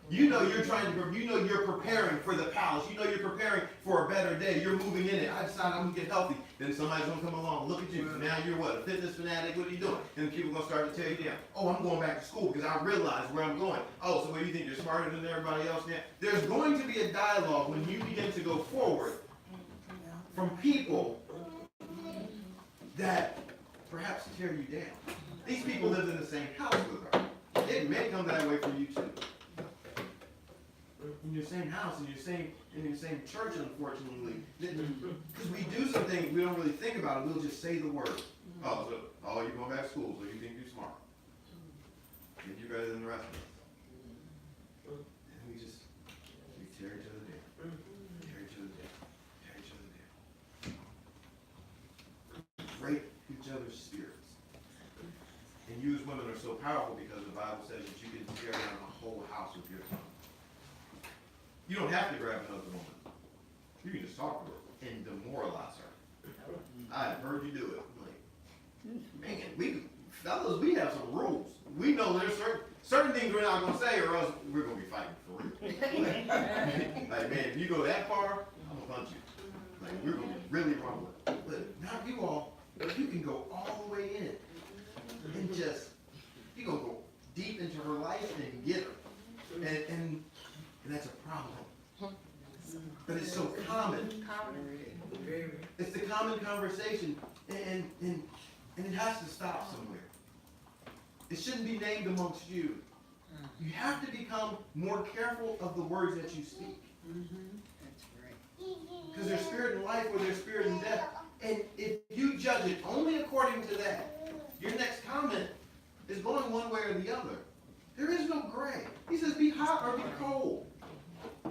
You know you're preparing for the palace. You know you're preparing for a better day. You're moving in it. I decided I'm gonna get healthy. Then somebody's gonna come along. Look at you. So now you're what? A fitness fanatic. What are you doing? And people are gonna start to tear you down. Oh, I'm going back to school because I realize where I'm going. Oh, so what do you think? You're smarter than everybody else now? There's going to be a dialogue when you begin to go forward from people that perhaps tear you down. These people lived in the same house with her. It may come that way for you too. In your same house, in your same church, unfortunately. Because we do some things we don't really think about it. We'll just say the word. Oh, you're going back to school, so you think you're smart. Think you're better than the rest of us. And we tear each other down. Tear each other down. Tear each other down. Break each other's spirits. And you as women are so powerful because the Bible says that you can tear down a whole house with your tongue. You don't have to grab another woman. You can just talk to her and demoralize her. I've heard you do it. Like, man, fellas, we have some rules. We know there's certain things we're not going to say or else we're going to be fighting for real. Like, man, if you go that far, I'm going to punch you. Like, we're going to be really wrong with it. But not you all, but you can go all the way in and just, you're going to go deep into her life and get her. And that's a problem. But it's so common. It's the common conversation. And it has to stop somewhere. It shouldn't be named amongst you. You have to become more careful of the words that you speak. That's right. Because there's spirit in life or there's spirit in death. And if you judge it only according to that, your next comment is going one way or the other. There is no gray. He says be hot or be cold.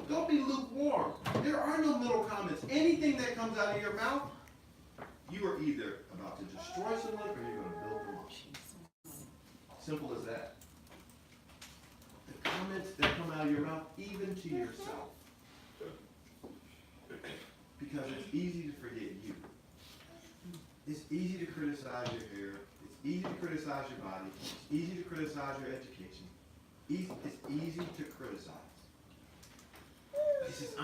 Don't be lukewarm. There are no middle comments. Anything that comes out of your mouth, you are either about to destroy someone or you're going to build them up. Simple as that. The comments that come out of your mouth, even to yourself. Because it's easy to forget you. It's easy to criticize your hair. It's easy to criticize your body. It's easy to criticize your education. It's easy to criticize. He says,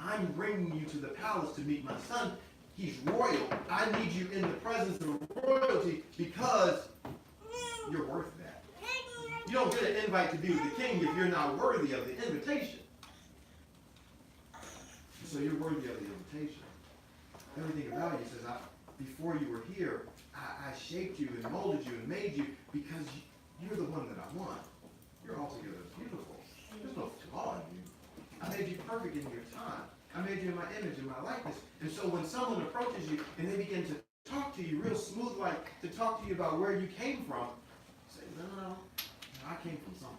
I'm bringing you to the palace to meet my son. He's royal. I need you in the presence of royalty because you're worth that. You don't get an invite to be with the king if you're not worthy of the invitation. So you're worthy of the invitation. Everything about you says, before you were here, I shaped you and molded you and made you because you're the one that I want. You're altogether beautiful. There's no flaw in you. I made you perfect in your time. I made you in my image and my likeness. And so when someone approaches you and they begin to talk to you real smooth, like to talk to you about where you came from, say, no, I came from something.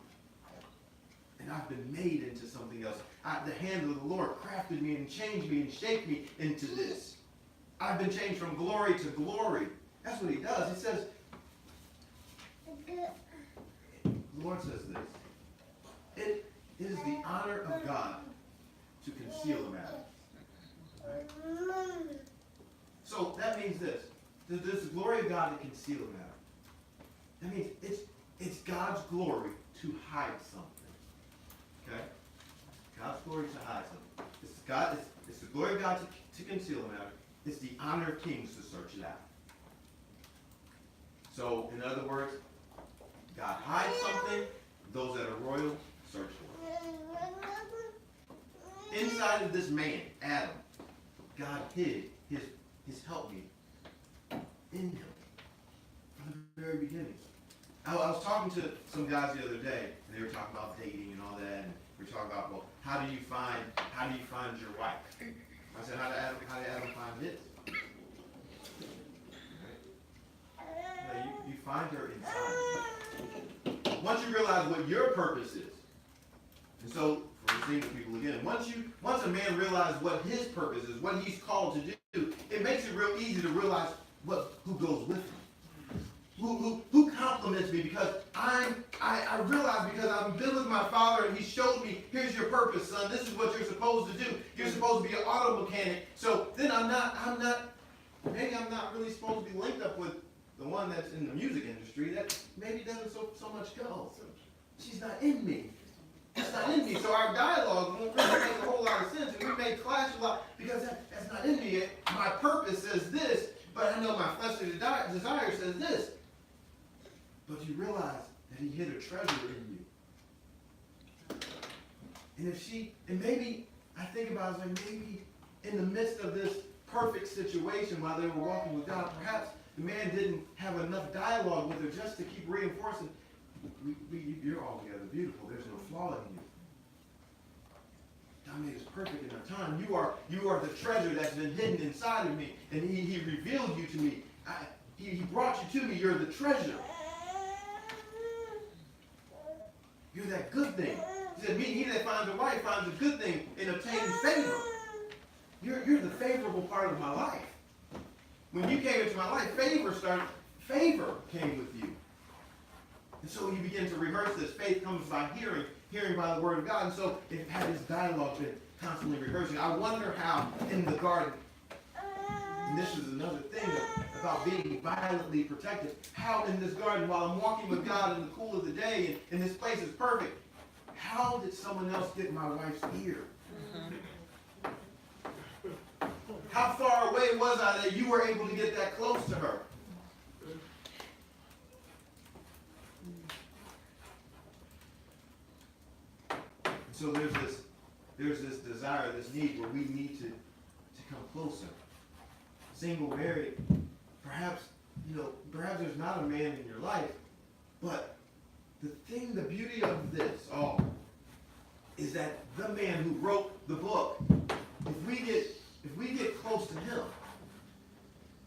And I've been made into something else. The hand of the Lord crafted me and changed me and shaped me into this. I've been changed from glory to glory. That's what he does. He says, the Lord says this. It is the honor of God to conceal a matter. Right? So that means this. There's the glory of God to conceal a matter. That means it's God's glory to hide something. Okay? God's glory to hide something. It's the glory of God to conceal a matter. It's the honor of kings to search it out. So, in other words, God hides something. Those that are royal search for it. Inside of this man, Adam, God hid his helpmeet in him from the very beginning. I was talking to some guys the other day, and they were talking about dating and all that, and we were talking about, well, how do you find your wife? I said, how did Adam find his? Right? You find her inside. Once you realize what your purpose is, and so for the single people again, once a man realizes what his purpose is, what he's called to do, it makes it real easy to realize who goes with him. Who compliments me, because I realize, because I've been with my father and he showed me, here's your purpose, son. This is what you're supposed to do. You're supposed to be an auto mechanic. So then maybe I'm not really supposed to be linked up with the one that's in the music industry that maybe doesn't so much go. She's not in me. That's not in me. So our dialogue won't really make a whole lot of sense, and we may clash a lot because that's not in me. My purpose says this, but I know my fleshly desire says this. But you realize that he hid a treasure in you. And maybe, I think about it, like maybe in the midst of this perfect situation while they were walking with God, perhaps the man didn't have enough dialogue with her just to keep reinforcing, you're altogether beautiful. There's no flaw in you. God made us perfect in our time. You are the treasure that's been hidden inside of me, and he revealed you to me. He brought you to me. You're the treasure. You're that good thing. He said, he that finds a wife finds a good thing and obtains favor. You're the favorable part of my life. When you came into my life, favor came with you. And so you begin to rehearse this. Faith comes by hearing by the word of God. And so it had this dialogue been constantly rehearsing. I wonder how in the garden, and this is another thing about being violently protected, how in this garden, while I'm walking with God in the cool of the day, and this place is perfect, how did someone else get my wife's ear? How far away was I that you were able to get that close to her? So there's this desire, this need where we need to come closer. Single, married, perhaps there's not a man in your life, but the beauty of this all is that the man who wrote the book, if we get close to him,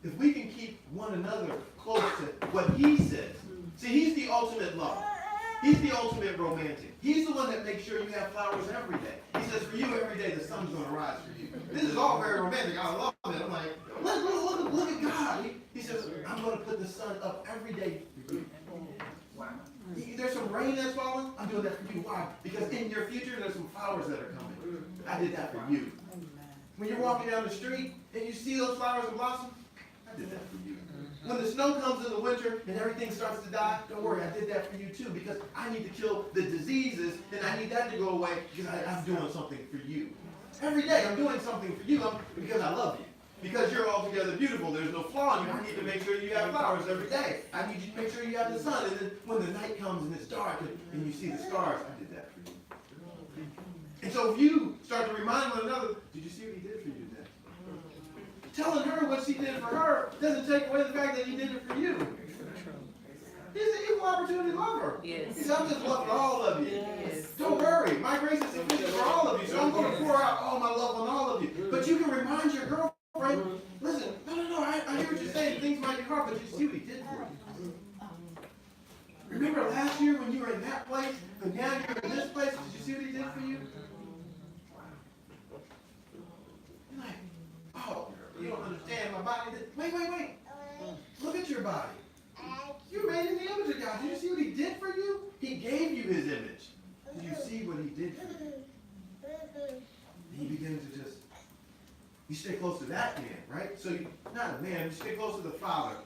if we can keep one another close to what he says. See, he's the ultimate lover. He's the ultimate romantic. He's the one that makes sure you have flowers every day. He says, for you, every day the sun's going to rise for you. This is all very romantic. I love it. I'm like, look at God. He says, I'm going to put the sun up every day for you. Wow. There's some rain that's falling. I'm doing that for you. Why? Because in your future, there's some flowers that are coming. I did that for you. When you're walking down the street and you see those flowers and blossom, I did that for you. When the snow comes in the winter and everything starts to die, don't worry, I did that for you too, because I need to kill the diseases and I need that to go away because I'm doing something for you. Every day I'm doing something for you because I love you. Because you're altogether beautiful. There's no flaw in you. I need to make sure you have flowers every day. I need you to make sure you have the sun. And then when the night comes and it's dark and you see the stars, I did that for you. And so if you start to remind one another, did you see what he did for you today? telling her what she did for her doesn't take away the fact that he did it for you. He's an equal opportunity lover. Yes. He said, I'm just loving all of you. Yes. Don't worry, my grace is sufficient for all of you, so I'm going to pour out all my love on all of you. But you can remind your girlfriend, listen, no, I hear what you're saying. Things might be hard, but you see what he did for you. Remember last year when you were in that place, and now you're in this place? Did you see what he did for you? You're like, oh, you don't understand my body. Wait. Look at your body. You're made in the image of God. Did you see what he did for you? He gave you his image. Did you see what he did for you? And he begins to just, you stay close to that man, right? So you, not a man, you stay close to the Father.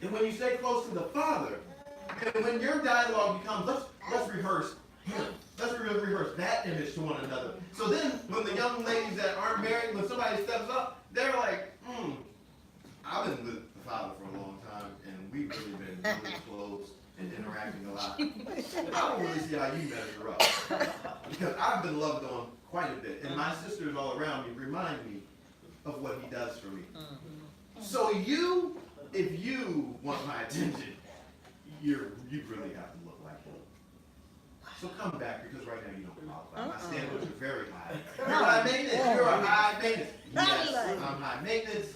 And when you stay close to the Father, and when your dialogue becomes, let's rehearse him. Let's rehearse that image to one another. So then, when the young ladies that aren't married, when somebody steps up, they're like, I've been with the Father for a long time, and we've really been really close and interacting a lot. I don't really see how you measure up. Because I've been loved on quite a bit, and my sisters all around me remind me of what he does for me. So you, if you want my attention, you really have to look like him. So come back, because right now you don't qualify. My standards are very high. You're high maintenance. You're a high maintenance. Yes, I'm high maintenance.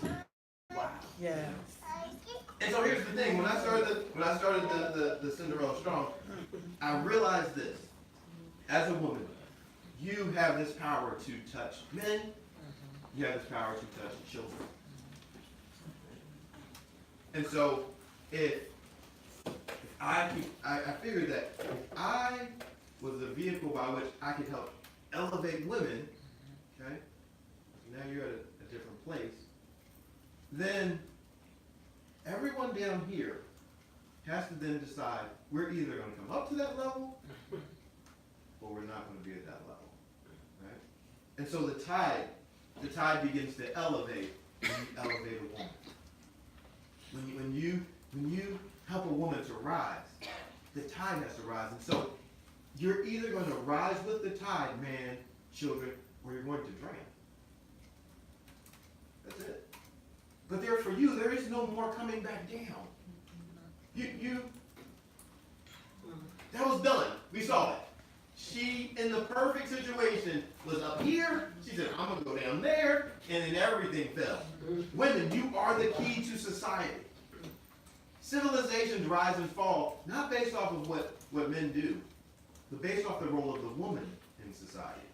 Wow. Yeah. And so here's the thing. When I started the Cinderella Strong, I realized this. As a woman, you have this power to touch men. You have this power to touch children. And so if I figured that if I was the vehicle by which I could help elevate women, okay, now you're at a different place, then everyone down here has to then decide we're either going to come up to that level or we're not going to be at that level, right? And so the tide begins to elevate when you elevate a woman. When you help a woman to rise, the tide has to rise. And so you're either going to rise with the tide, man, children, or you're going to drown. That's it. But there for you, there is no more coming back down. That was done. We saw it. She, in the perfect situation, was up here. She said, I'm going to go down there, and then everything fell. Women, you are the key to society. Civilizations rise and fall, not based off of what men do, but based off the role of the woman in society.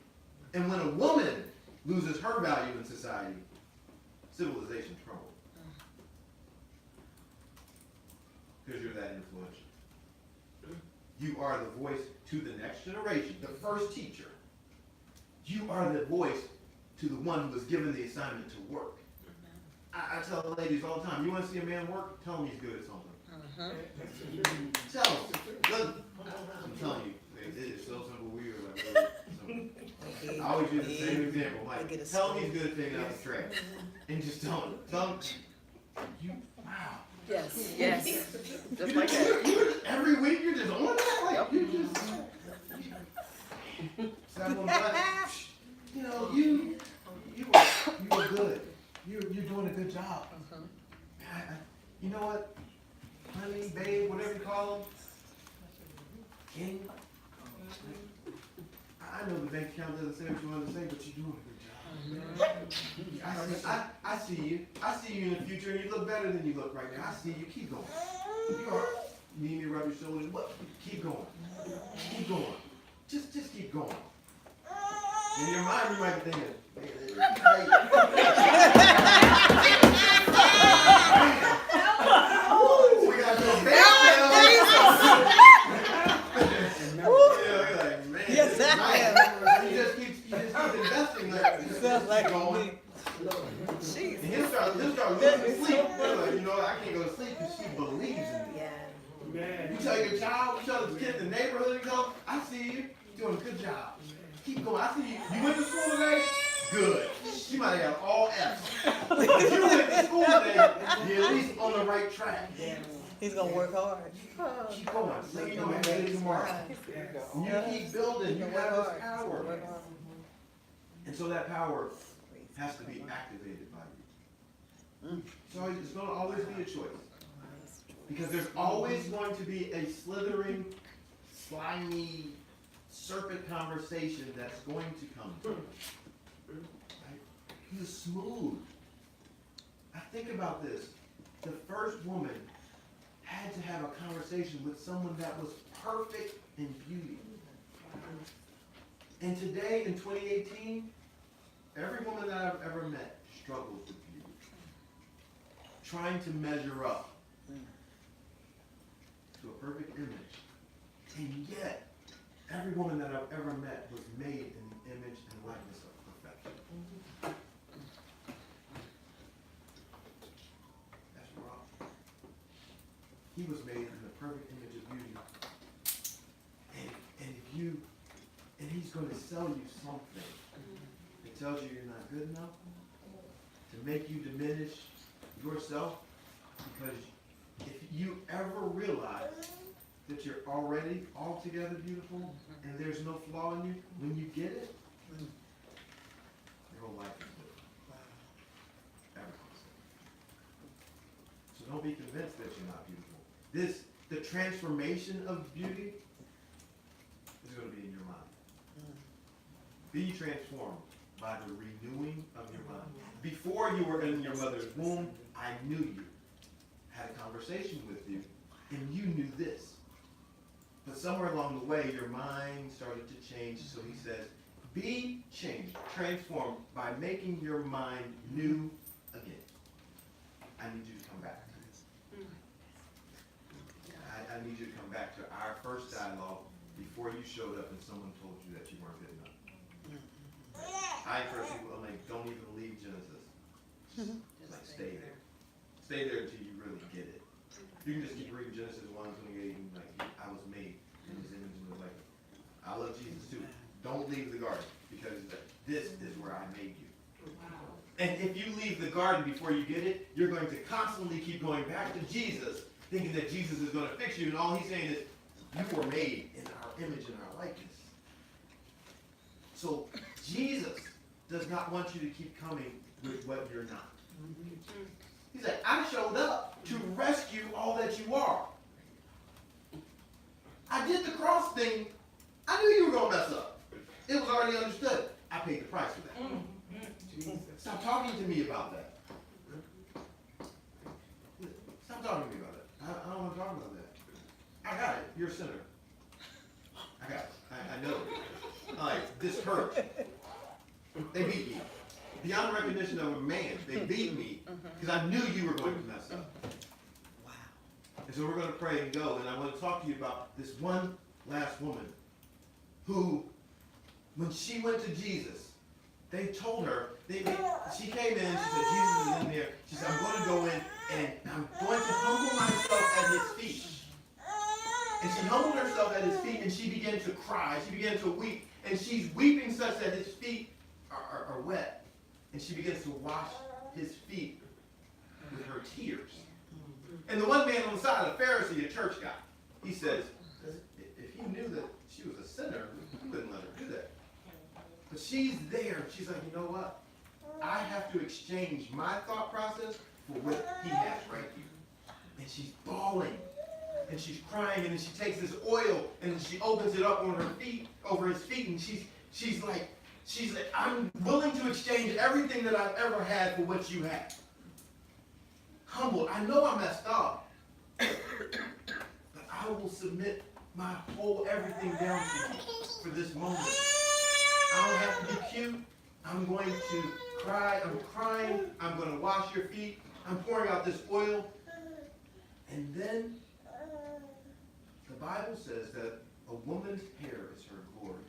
And when a woman loses her value in society, civilization crumbles. Because you're that influential. You are the voice to the next generation, the first teacher. You are the voice to the one who was given the assignment to work. I tell the ladies all the time, you want to see a man work? Tell him he's good at something. Tell him. I'm telling you, it is so simple. We are like really simple. I always use the same example. Like, tell him he's good at taking out the trash. And just tell him, wow. Yes. Just like that. Every week you're just on that? Like, you just, you know, you were good. You're doing a good job. You know what? Honey, babe, whatever you call them. King. I know the bank account doesn't say what you want to say, but you're doing a good job. I see you. I see you in the future, and you look better than you look right now. I see you. Keep going. You need me to rub your shoulders? What? Keep going. Keep going. Just keep going. In your mind, you might be thinking, we got to go back Yes, I am. You just keep investing like going. Jeez. And he'll start losing sleep. Like, you know, I can't go to sleep because she believes in me. Yeah. You tell your child, you tell the kid in the neighborhood, you tell them, I see you, you're doing a good job. Keep going. I see you. You went to school today? Good. You might have all F's. If you went to school today, you're at least on the right track. He's going to work hard. Keep going. Let me know how it is tomorrow. You keep building. You have this power. And so that power has to be activated by you. So it's going to always be a choice. Because there's always going to be a slithering, slimy, serpent conversation that's going to come. Right? He was smooth. I think about this. The first woman had to have a conversation with someone that was perfect in beauty. And today, in 2018, every woman that I've ever met struggles with beauty. Trying to measure up to a perfect image. And yet, every woman that I've ever met was made in the image and likeness of perfection. That's wrong. He was made in the perfect image of beauty. And he's going to sell you something that tells you you're not good enough, to make you diminish yourself, because if you ever realize that you're already altogether beautiful and there's no flaw in you, when you get it, your whole life is different. Everything's different. So don't be convinced that you're not beautiful. The transformation of beauty is going to be in your mind. Be transformed by the renewing of your mind. Before you were in your mother's womb, I knew you. Had a conversation with you, and you knew this. But somewhere along the way, your mind started to change. So he says, be changed, transformed by making your mind new again. I need you to come back. I need you to come back to our first dialogue before you showed up and someone told you that you weren't good enough. I encourage people, I'm like, don't even leave Genesis. Like, stay there. Stay there until you really get it. You can just keep reading Genesis 1:28 and like, I was made in his image and like, I love Jesus too. Don't leave the garden, because this is where I made you. And if you leave the garden before you get it, you're going to constantly keep going back to Jesus, thinking that Jesus is going to fix you, and all he's saying is, you were made in our image and our likeness. So Jesus does not want you to keep coming with what you're not. He said, I showed up to rescue all that you are. I did the cross thing. I knew you were going to mess up. It was already understood. I paid the price for that. Stop talking to me about that. Stop talking to me about that. I don't want to talk about that. I got it. You're a sinner. I got it. I know. Like, this hurt. They beat me. Beyond recognition of a man, they beat me because I knew you were going to mess up. Wow. And so we're going to pray and go. And I want to talk to you about this one last woman who, when she went to Jesus, they told her, she came in, she said, Jesus is in there. She said, I'm going to go in and I'm going to humble myself at his feet. And she humbled herself at his feet and she began to cry. She began to weep. And she's weeping such that his feet are wet. And she begins to wash his feet with her tears. And the one man on the side, a Pharisee, a church guy, he says, if he knew that she was a sinner, he wouldn't let her do that. But she's there. She's like, you know what? I have to exchange my thought process for what he has right here. And she's bawling. And she's crying. And then she takes this oil and she opens it up on her feet, over his feet. And she's like, I'm willing to exchange everything that I've ever had for what you have. Humbled. I know I messed up. But I will submit my whole everything down to you for this moment. I don't have to be cute. I'm going to cry. I'm crying. I'm going to wash your feet. I'm pouring out this oil. And then the Bible says that a woman's hair is her glory.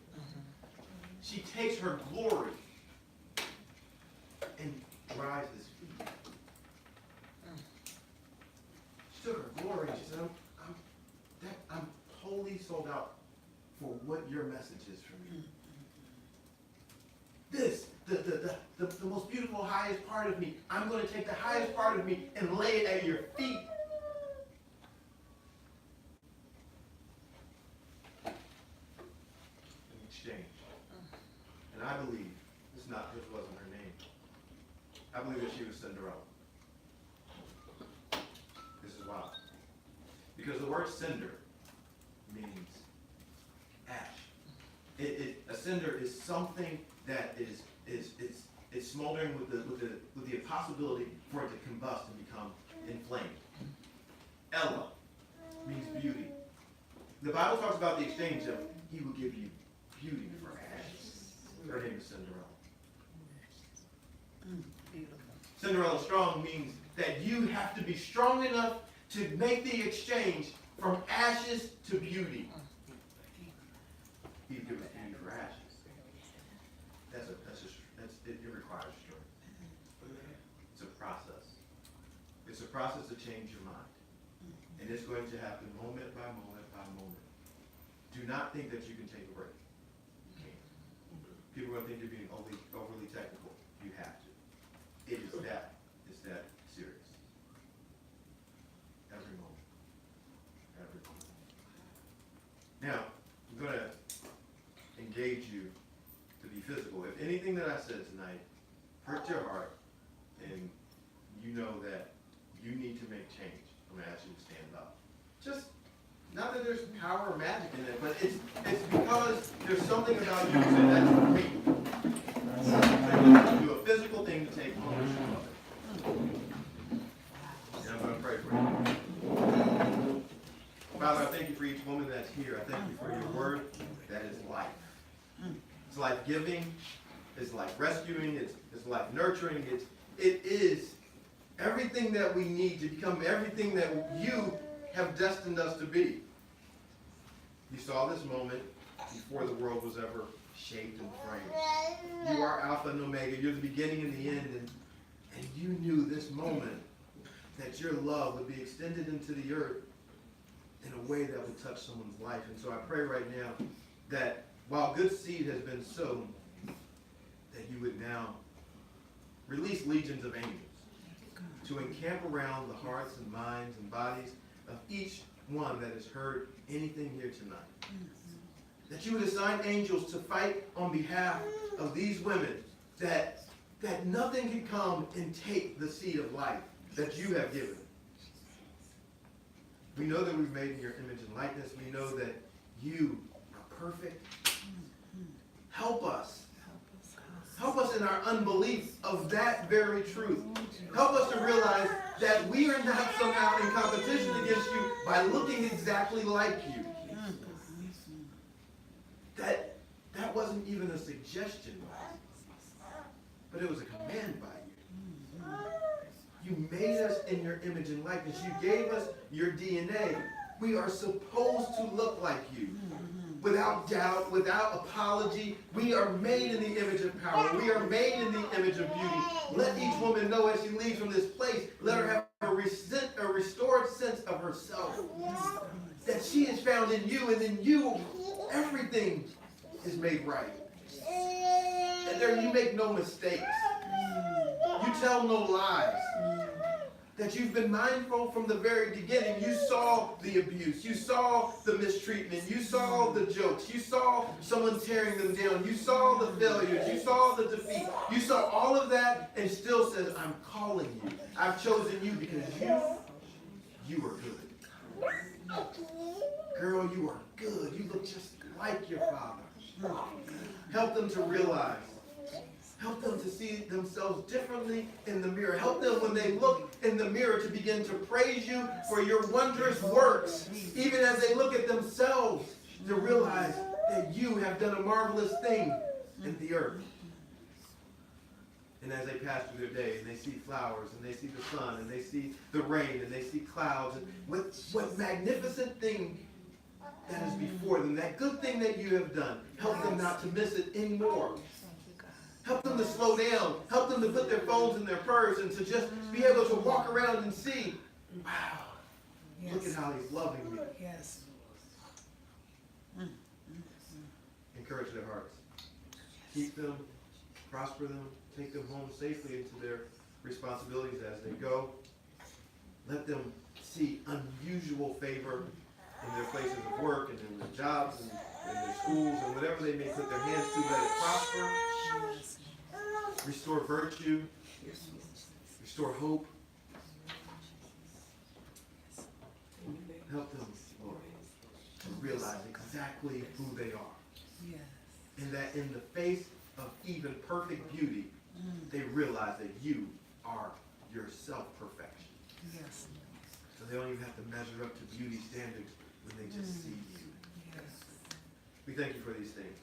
She takes her glory and dries his feet. She took her glory and she said, I'm wholly sold out for what your message is for me. This, the most beautiful, highest part of me, I'm going to take the highest part of me and lay it at your feet. In exchange. And I believe, this wasn't her name. I believe that she was Cinderella. Because the word cinder means ash. A cinder is something that is smoldering with the possibility for it to combust and become inflamed. Ella means beauty. The Bible talks about the exchange of he will give you beauty for ashes. Her name is Cinderella. Beautiful. Cinderella Strong means that you have to be strong enough to make the exchange from ashes to beauty. He gives beauty for ashes. It requires strength. It's a process. It's a process to change your mind. And it's going to happen moment by moment by moment. Do not think that you can take a break. You can't. People are going to think you're being overly technical. You have to. It's that serious. Every moment. Every moment. Now, I'm going to engage you to be physical. If anything that I said tonight hurt your heart and you know that you need to make change, I'm going to ask you to stand up. Just, not that there's power or magic in it, but it's because there's something about you that's great. Do a physical thing to take ownership of it. And I'm going to pray for you. Father, I thank you for each woman that's here. I thank you for your word that is life. It's life-giving. It's life-rescuing. It's life-nurturing. It is everything that we need to become everything that you have destined us to be. You saw this moment before the world was ever shaped and framed. You are Alpha and Omega. You're the beginning and the end. And you knew this moment that your love would be extended into the earth in a way that would touch someone's life. And so I pray right now that while good seed has been sown, that you would now release legions of angels to encamp around the hearts and minds and bodies of each one that has heard anything here tonight. That you would assign angels to fight on behalf of these women, that nothing can come and take the seed of life that you have given. We know that we've made in your image and likeness. We know that you are perfect. Help us. Help us in our unbelief of that very truth. Help us to realize that we are not somehow in competition against you by looking exactly like you. That wasn't even a suggestion, but it was a command by you. You made us in your image and likeness. You gave us your DNA. We are supposed to look like you. Without doubt, without apology, we are made in the image of power. We are made in the image of beauty. Let each woman know as she leaves from this place, let her have a restored sense of herself. That she is found in you, and in you, everything is made right. That there you make no mistakes. You tell no lies. That you've been mindful from the very beginning. You saw the abuse. You saw the mistreatment. You saw the jokes. You saw someone tearing them down. You saw the failures. You saw the defeat. You saw all of that and still says, I'm calling you. I've chosen you because you are good. Girl, you are good. You look just like your father. Help them to realize. Help them to see themselves differently in the mirror. Help them when they look in the mirror to begin to praise you for your wondrous works. Even as they look at themselves to realize that you have done a marvelous thing in the earth. And as they pass through their day and they see flowers and they see the sun and they see the rain and they see clouds, and what magnificent thing that is before them, that good thing that you have done, help them not to miss it anymore. Help them to slow down. Help them to put their phones in their purse and to just be able to walk around and see, wow, look at how he's loving me. Yes. Encourage their hearts. Keep them, prosper them, take them home safely into their responsibilities as they go. Let them see unusual favor in their places of work and in their jobs and in their schools and whatever they may put their hands to, let it prosper. Restore virtue. Restore hope. Help them, Lord, to realize exactly who they are. Yes. And that in the face of even perfect beauty, they realize that you are your self-perfection. Yes. So they don't even have to measure up to beauty standards when they just see you. Yes. We thank you for these things.